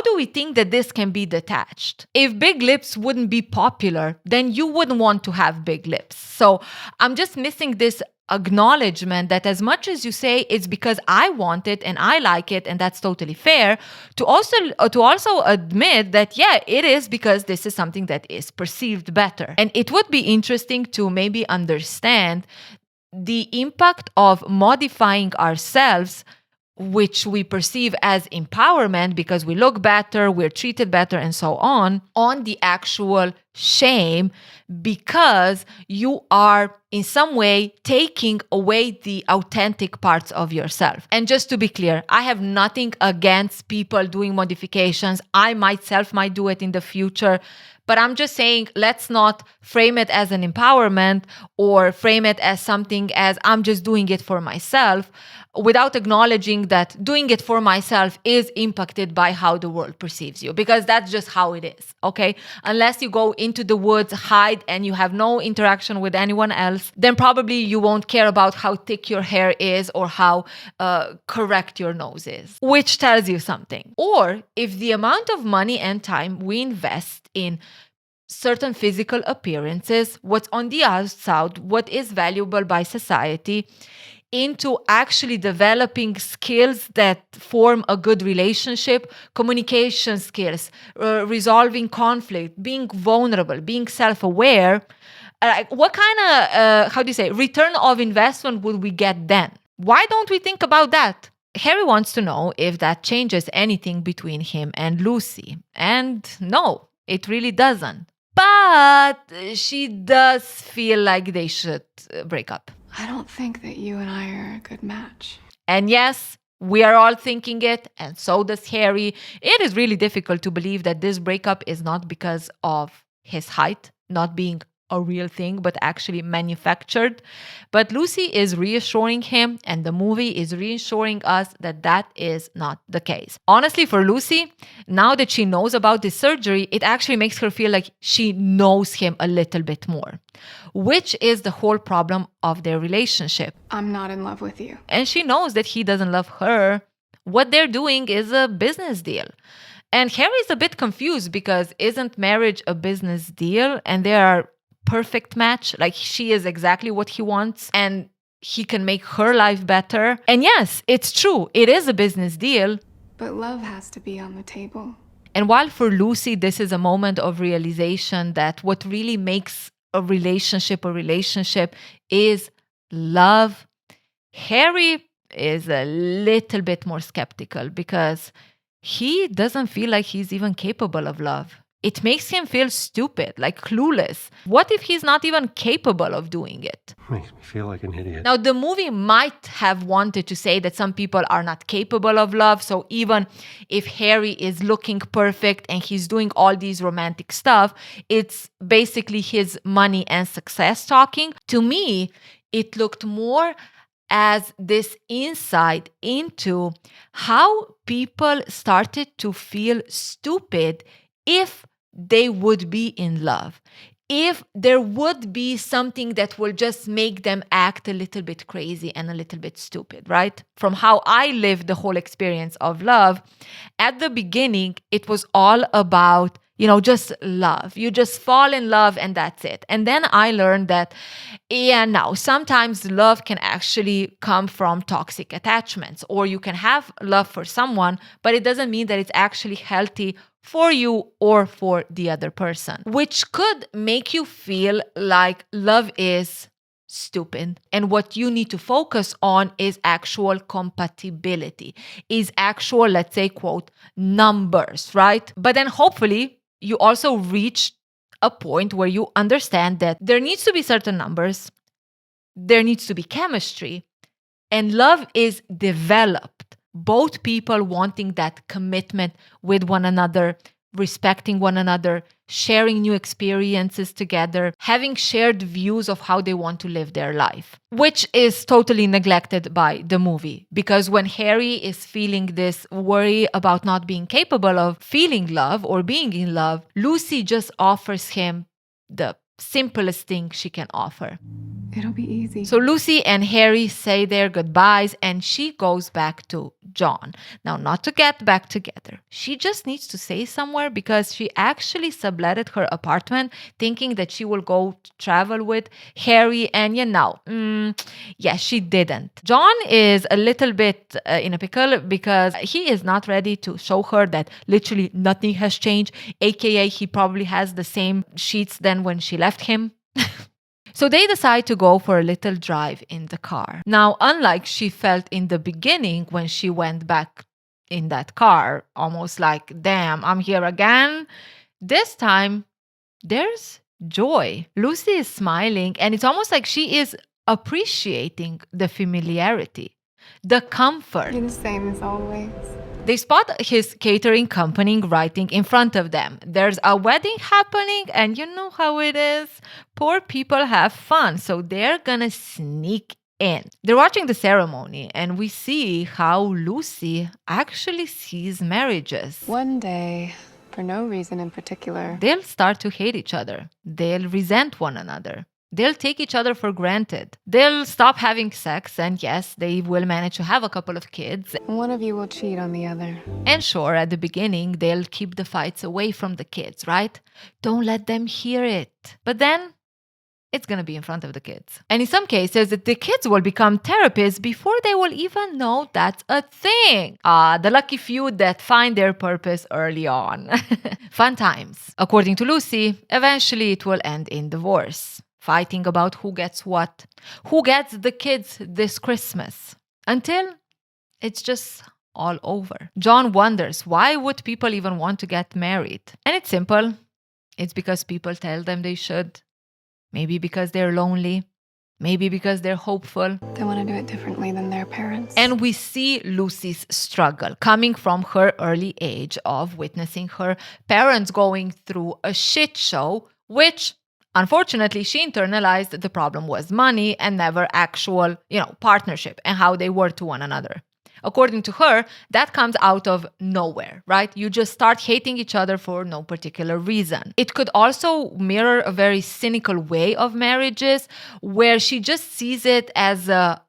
do we think that this can be detached? If big lips wouldn't be popular, then you wouldn't want to have big lips. So I'm just missing this acknowledgement that as much as you say it's because I want it and I like it and that's totally fair, to also admit that yeah, it is because this is something that is perceived better. And it would be interesting to maybe understand the impact of modifying ourselves, which we perceive as empowerment because we look better, we're treated better, and so on the actual shame, because you are in some way taking away the authentic parts of yourself. And just to be clear, I have nothing against people doing modifications. I myself might do it in the future. But I'm just saying, let's not frame it as an empowerment or frame it as something as I'm just doing it for myself, without acknowledging that doing it for myself is impacted by how the world perceives you, because that's just how it is, okay? Unless you go into the woods, hide, and you have no interaction with anyone else, then probably you won't care about how thick your hair is or how correct your nose is, which tells you something. Or if the amount of money and time we invest in certain physical appearances, what's on the outside, what is valuable by society, into actually developing skills that form a good relationship, communication skills, resolving conflict, being vulnerable, being self-aware, what kind of, return of investment would we get then? Why don't we think about that? Harry wants to know if that changes anything between him and Lucy. And no, it really doesn't. But she does feel like they should break up. I don't think that you and I are a good match. And yes, we are all thinking it, and so does Harry. It is really difficult to believe that this breakup is not because of his height not being a real thing, but actually manufactured. But Lucy is reassuring him, and the movie is reassuring us that that is not the case. Honestly, for Lucy, now that she knows about this surgery, it actually makes her feel like she knows him a little bit more, which is the whole problem of their relationship. I'm not in love with you. And she knows that he doesn't love her. What they're doing is a business deal. And Harry's a bit confused because isn't marriage a business deal? And they are perfect match. Like, she is exactly what he wants and he can make her life better. And yes, it's true. It is a business deal. But love has to be on the table. And while for Lucy, this is a moment of realization that what really makes a relationship is love, Harry is a little bit more skeptical because he doesn't feel like he's even capable of love. It makes him feel stupid, like clueless. What if he's not even capable of doing it? Makes me feel like an idiot. Now, the movie might have wanted to say that some people are not capable of love. So even if Harry is looking perfect and he's doing all these romantic stuff, it's basically his money and success talking. To me, it looked more as this insight into how people started to feel stupid if they would be in love, if there would be something that will just make them act a little bit crazy and a little bit stupid, right? From how I lived the whole experience of love, at the beginning, it was all about, just love. You just fall in love and that's it. And then I learned that, now sometimes love can actually come from toxic attachments, or you can have love for someone, but it doesn't mean that it's actually healthy for you or for the other person, which could make you feel like love is stupid. And what you need to focus on is actual compatibility, is actual, let's say, quote, numbers, right? But then hopefully you also reach a point where you understand that there needs to be certain numbers, there needs to be chemistry, and love is developed. Both people wanting that commitment with one another, respecting one another, sharing new experiences together, having shared views of how they want to live their life, which is totally neglected by the movie. Because when Harry is feeling this worry about not being capable of feeling love or being in love, Lucy just offers him the simplest thing she can offer. It'll be easy. So Lucy and Harry say their goodbyes and she goes back to John. Now, not to get back together. She just needs to stay somewhere because she actually subletted her apartment thinking that she will go travel with Harry. And she didn't. John is a little bit in a pickle because he is not ready to show her that literally nothing has changed. AKA, he probably has the same sheets than when she left him. So they decide to go for a little drive in the car. Now, unlike she felt in the beginning when she went back in that car, almost like, damn, I'm here again, this time there's joy. Lucy is smiling and it's almost like she is appreciating the familiarity, the comfort. You're the same as always. They spot his catering company writing in front of them. There's a wedding happening and you know how it is. Poor people have fun, so they're gonna sneak in. They're watching the ceremony and we see how Lucy actually sees marriages. One day, for no reason in particular, they'll start to hate each other. They'll resent one another. They'll take each other for granted. They'll stop having sex, and yes, they will manage to have a couple of kids. One of you will cheat on the other. And sure, at the beginning, they'll keep the fights away from the kids, right? Don't let them hear it. But then, it's going to be in front of the kids. And in some cases, the kids will become therapists before they will even know that's a thing. The lucky few that find their purpose early on. Fun times. According to Lucy, eventually it will end in divorce. Fighting about who gets what, who gets the kids this Christmas, until it's just all over. John wonders, why would people even want to get married? And it's simple. It's because people tell them they should. Maybe because they're lonely. Maybe because they're hopeful. They want to do it differently than their parents. And we see Lucy's struggle coming from her early age of witnessing her parents going through a shit show, which unfortunately, she internalized the problem was money and never actual, partnership and how they were to one another. According to her, that comes out of nowhere, right? You just start hating each other for no particular reason. It could also mirror a very cynical way of marriages where she just sees it as a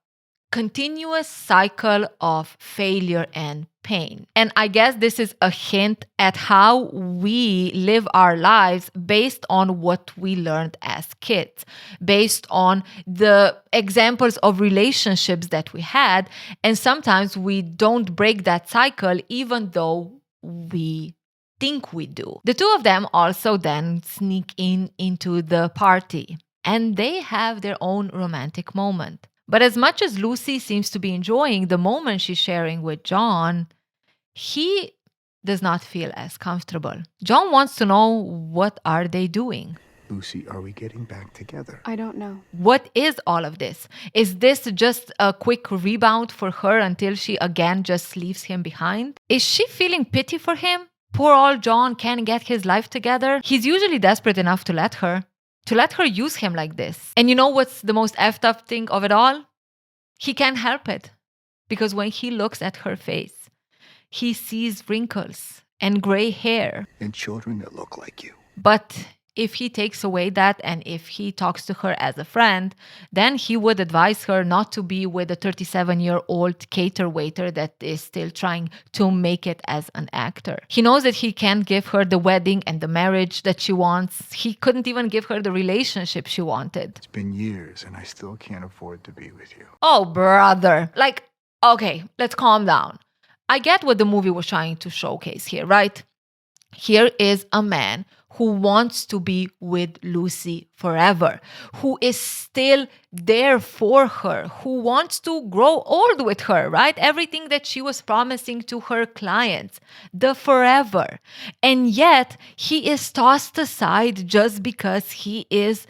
continuous cycle of failure and pain. And I guess this is a hint at how we live our lives based on what we learned as kids, based on the examples of relationships that we had. And sometimes we don't break that cycle even though we think we do. The two of them also then sneak into the party, and they have their own romantic moment. But as much as Lucy seems to be enjoying the moment she's sharing with John, he does not feel as comfortable. John wants to know, what are they doing? Lucy, are we getting back together? I don't know. What is all of this? Is this just a quick rebound for her until she again just leaves him behind? Is she feeling pity for him? Poor old John can't get his life together. He's usually desperate enough to let her use him like this. And you know what's the most effed up thing of it all? He can't help it. Because when he looks at her face, he sees wrinkles and gray hair. And children that look like you. But if he takes away that and if he talks to her as a friend, then he would advise her not to be with a 37-year-old cater waiter that is still trying to make it as an actor. He knows that he can't give her the wedding and the marriage that she wants. He couldn't even give her the relationship she wanted. It's been years and I still can't afford to be with you. Oh, brother. Okay, let's calm down. I get what the movie was trying to showcase here, right? Here is a man who wants to be with Lucy forever, who is still there for her, who wants to grow old with her, right? Everything that she was promising to her clients, the forever. And yet, he is tossed aside just because he is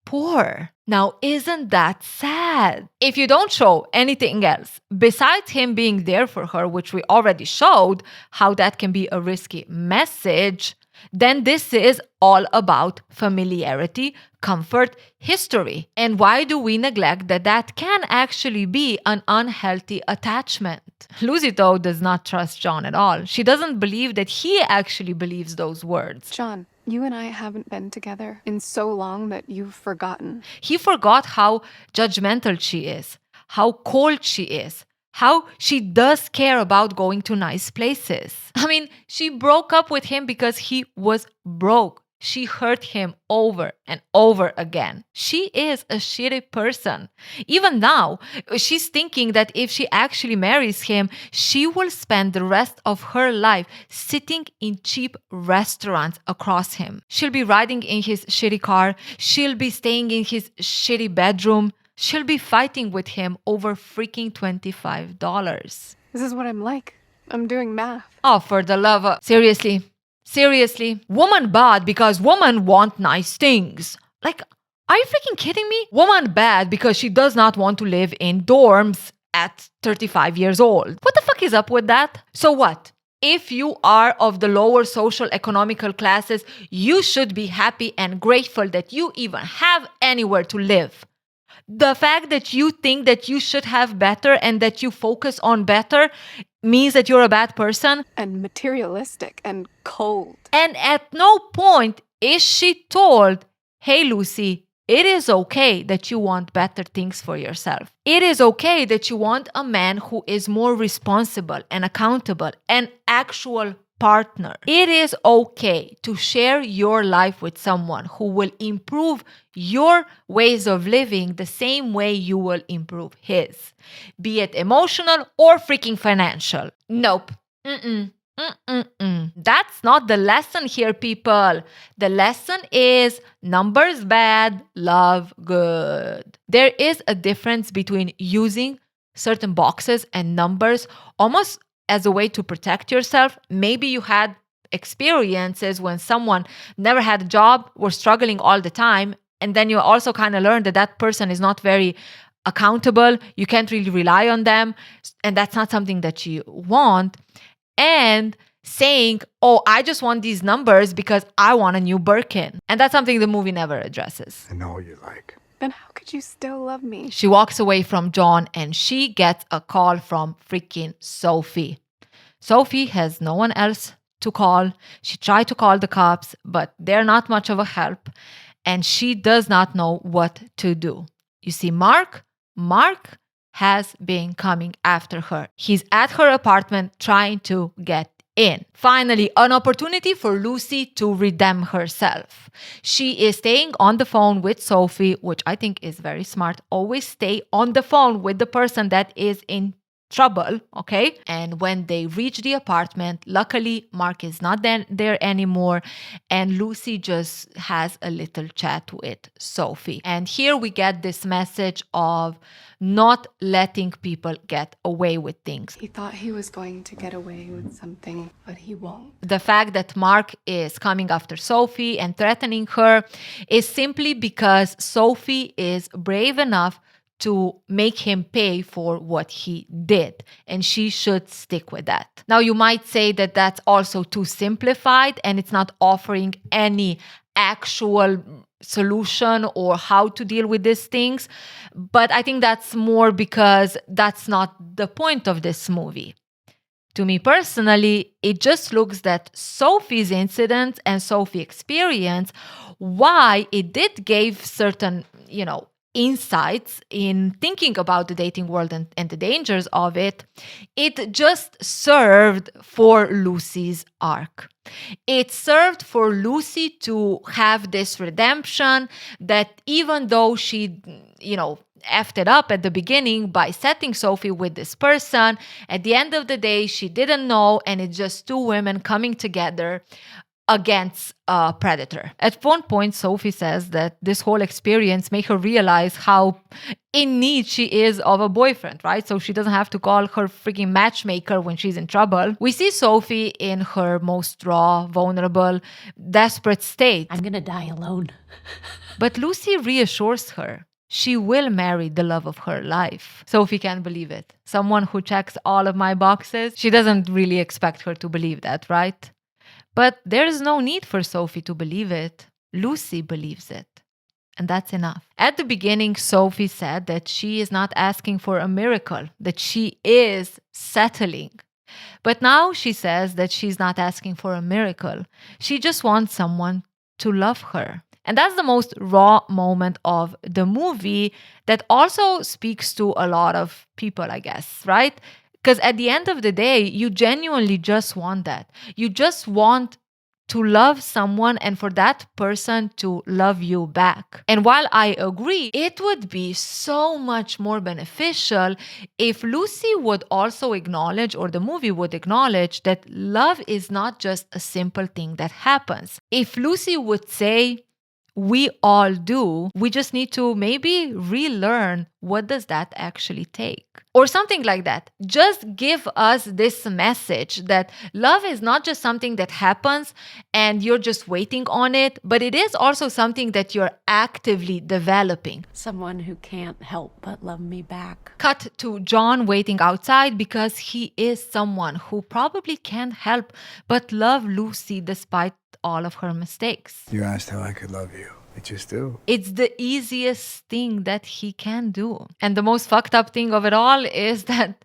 poor. Now, isn't that sad? If you don't show anything else, besides him being there for her, which we already showed how that can be a risky message, then this is all about familiarity, comfort, history. And why do we neglect that can actually be an unhealthy attachment? Lucy, though, does not trust John at all. She doesn't believe that he actually believes those words. John, you and I haven't been together in so long that you've forgotten. He forgot how judgmental she is, how cold she is, how she does care about going to nice places. I mean, she broke up with him because he was broke. She hurt him over and over again. She is a shitty person. Even now, she's thinking that if she actually marries him, she will spend the rest of her life sitting in cheap restaurants across him. She'll be riding in his shitty car. She'll be staying in his shitty bedroom. She'll be fighting with him over freaking $25. This is what I'm like. I'm doing math. Oh, for the love of... Seriously? Woman bad because woman want nice things. Are you freaking kidding me? Woman bad because she does not want to live in dorms at 35 years old. What the fuck is up with that? So what? If you are of the lower social economical classes, you should be happy and grateful that you even have anywhere to live. The fact that you think that you should have better and that you focus on better means that you're a bad person. And materialistic and cold. And at no point is she told, hey, Lucy, it is okay that you want better things for yourself. It is okay that you want a man who is more responsible and accountable, an actual partner. It is okay to share your life with someone who will improve your ways of living the same way you will improve his, be it emotional or freaking financial. Nope. That's not the lesson here, people. The lesson is numbers bad, love good. There is a difference between using certain boxes and numbers almost as a way to protect yourself. Maybe you had experiences when someone never had a job, were struggling all the time, and then you also kind of learned that person is not very accountable, you can't really rely on them, and that's not something that you want. And saying, oh, I just want these numbers because I want a new Birkin. And that's something the movie never addresses. I know what you like. Then how could you still love me? She walks away from John and she gets a call from freaking Sophie. Sophie has no one else to call. She tried to call the cops, but they're not much of a help. And she does not know what to do. You see, Mark has been coming after her. He's at her apartment trying to get in. Finally, an opportunity for Lucy to redeem herself. She is staying on the phone with Sophie, which I think is very smart. Always stay on the phone with the person that is in trouble, okay? And when they reach the apartment, luckily Mark is not there anymore, and Lucy just has a little chat with Sophie. And here we get this message of not letting people get away with things. He thought he was going to get away with something, but he won't. The fact that Mark is coming after Sophie and threatening her is simply because Sophie is brave enough to make him pay for what he did, and she should stick with that. Now, you might say that that's also too simplified and it's not offering any actual solution or how to deal with these things, but I think that's more because that's not the point of this movie. To me personally, it just looks that Sophie's incident and Sophie's experience, why it did give certain, insights in thinking about the dating world and the dangers of it, it just served for Lucy's arc. It served for Lucy to have this redemption that even though she, effed it up at the beginning by setting Sophie with this person, at the end of the day, she didn't know, and it's just two women coming together against a predator. At one point, Sophie says that this whole experience made her realize how in need she is of a boyfriend, right? So she doesn't have to call her freaking matchmaker when she's in trouble. We see Sophie in her most raw, vulnerable, desperate state. I'm gonna die alone. But Lucy reassures her. She will marry the love of her life. Sophie can't believe it. Someone who checks all of my boxes, she doesn't really expect her to believe that, right? But there is no need for Sophie to believe it. Lucy believes it. And that's enough. At the beginning, Sophie said that she is not asking for a miracle, that she is settling. But now she says that she's not asking for a miracle. She just wants someone to love her. And that's the most raw moment of the movie that also speaks to a lot of people, I guess, right? Because at the end of the day, you genuinely just want that. You just want to love someone and for that person to love you back. And while I agree, it would be so much more beneficial if Lucy would also acknowledge, or the movie would acknowledge, that love is not just a simple thing that happens. If Lucy would say, we all do, we just need to maybe relearn what does that actually take. Or something like that. Just give us this message that love is not just something that happens and you're just waiting on it, but it is also something that you're actively developing. Someone who can't help but love me back. Cut to John waiting outside because he is someone who probably can't help but love Lucy despite all of her mistakes. You asked how I could love you. I just do. It's the easiest thing that he can do. And the most fucked up thing of it all is that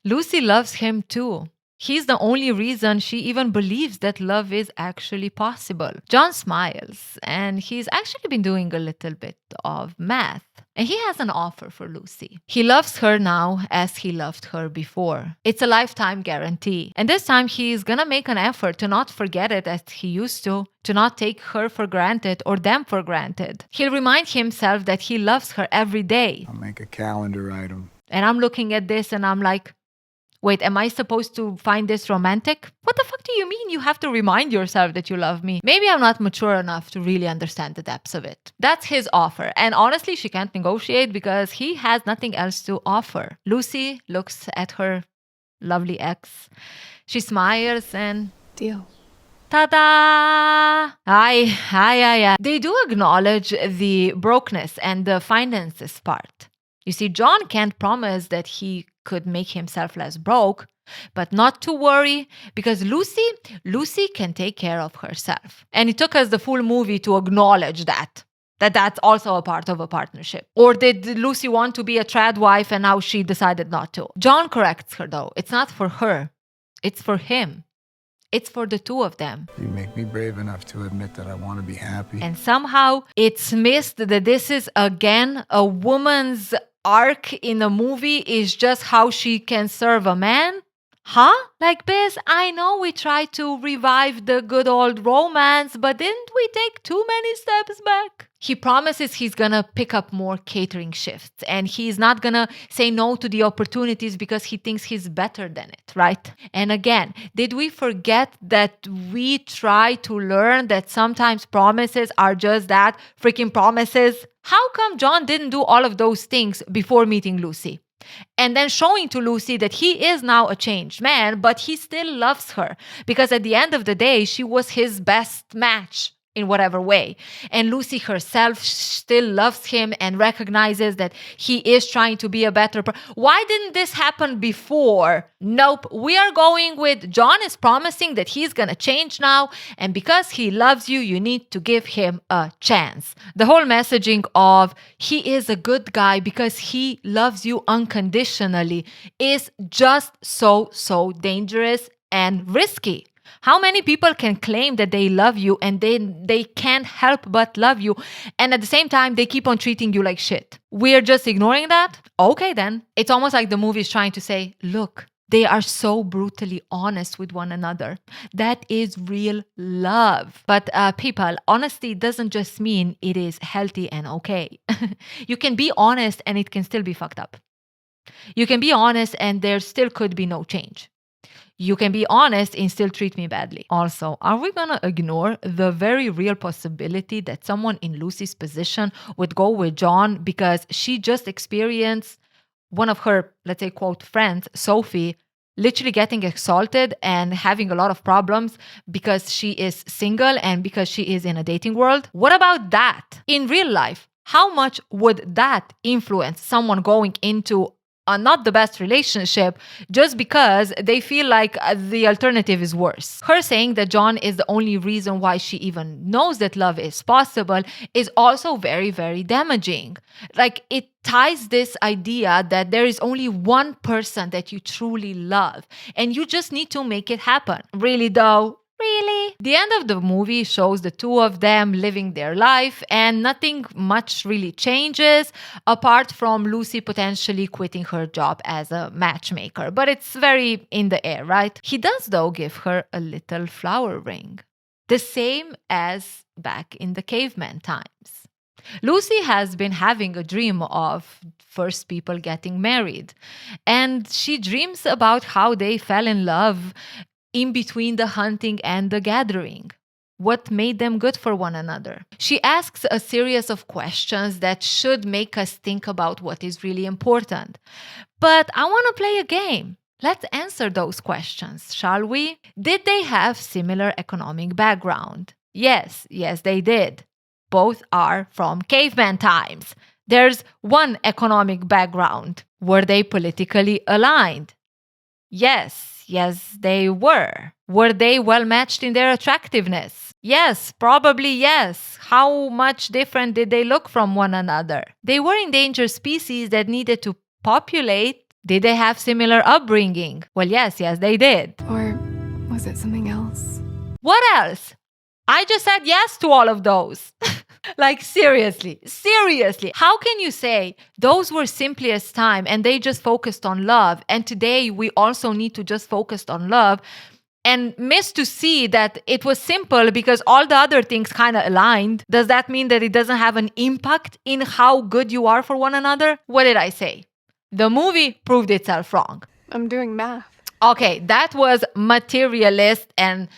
Lucy loves him too. He's the only reason she even believes that love is actually possible. John smiles, and he's actually been doing a little bit of math. And he has an offer for Lucy. He loves her now as he loved her before. It's a lifetime guarantee. And this time he's gonna make an effort to not forget it as he used to not take her for granted or them for granted. He'll remind himself that he loves her every day. I'll make a calendar item. And I'm looking at this and I'm like, wait, am I supposed to find this romantic? What the fuck do you mean you have to remind yourself that you love me? Maybe I'm not mature enough to really understand the depths of it. That's his offer. And honestly, she can't negotiate because he has nothing else to offer. Lucy looks at her lovely ex. She smiles and... Deal. Ta-da! Aye. They do acknowledge the brokenness and the finances part. You see, John can't promise that he could make himself less broke, but not to worry because Lucy can take care of herself. And it took us the full movie to acknowledge that's also a part of a partnership. Or did Lucy want to be a trad wife and now she decided not to? John corrects her though. It's not for her. It's for him. It's for the two of them. You make me brave enough to admit that I want to be happy. And somehow it's missed that this is again a woman's arc in a movie is just how she can serve a man? Huh? Like, Biz, I know we tried to revive the good old romance, but didn't we take too many steps back? He promises he's gonna pick up more catering shifts and he's not gonna say no to the opportunities because he thinks he's better than it, right? And again, did we forget that we try to learn that sometimes promises are just that, freaking promises? How come John didn't do all of those things before meeting Lucy? And then showing to Lucy that he is now a changed man, but he still loves her because at the end of the day, she was his best match in whatever way. And Lucy herself still loves him and recognizes that he is trying to be a better person. Why didn't this happen before? Nope. We are going with John is promising that he's going to change now. And because he loves you, you need to give him a chance. The whole messaging of he is a good guy because he loves you unconditionally is just so dangerous and risky. How many people can claim that they love you and they can't help but love you, and at the same time they keep on treating you like shit? We're just ignoring that? Okay then. It's almost like the movie is trying to say, look, they are so brutally honest with one another. That is real love. But people, honesty doesn't just mean it is healthy and okay. You can be honest and it can still be fucked up. You can be honest and there still could be no change. You can be honest and still treat me badly. Also, are we gonna ignore the very real possibility that someone in Lucy's position would go with John because she just experienced one of her, let's say, quote, friends, Sophie, literally getting assaulted and having a lot of problems because she is single and because she is in a dating world? What about that? In real life, how much would that influence someone going into not the best relationship just because they feel like the alternative is worse? Her saying that John is the only reason why she even knows that love is possible is also very damaging. Like, it ties this idea that there is only one person that you truly love and you just need to make it happen. Really though? Really? The end of the movie shows the two of them living their life and nothing much really changes apart from Lucy potentially quitting her job as a matchmaker. But it's very in the air, right? He does though give her a little flower ring. The same as back in the caveman times. Lucy has been having a dream of first people getting married. And she dreams about how they fell in love in between the hunting and the gathering. What made them good for one another? She asks a series of questions that should make us think about what is really important. But I want to play a game. Let's answer those questions, shall we? Did they have similar economic background? Yes, they did. Both are from caveman times. There's one economic background. Were they politically aligned? Yes, they were. Were they well matched in their attractiveness? Yes, probably yes. How much different did they look from one another? They were endangered species that needed to populate. Did they have similar upbringing? Well, yes, they did. Or was it something else? What else? I just said yes to all of those. Like, seriously, how can you say those were simplest time and they just focused on love, and today we also need to just focus on love, and miss to see that it was simple because all the other things kind of aligned? Does that mean that it doesn't have an impact in how good you are for one another? What did I say? The movie proved itself wrong. I'm doing math. Okay, that was Materialist, and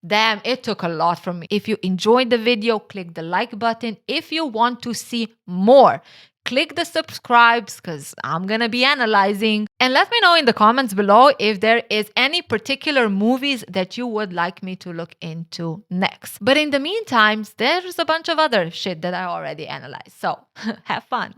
damn, it took a lot from me. If you enjoyed the video, click the like button. If you want to see more, click the subscribes because I'm going to be analyzing. And let me know in the comments below if there is any particular movies that you would like me to look into next. But in the meantime, there's a bunch of other shit that I already analyzed. So have fun.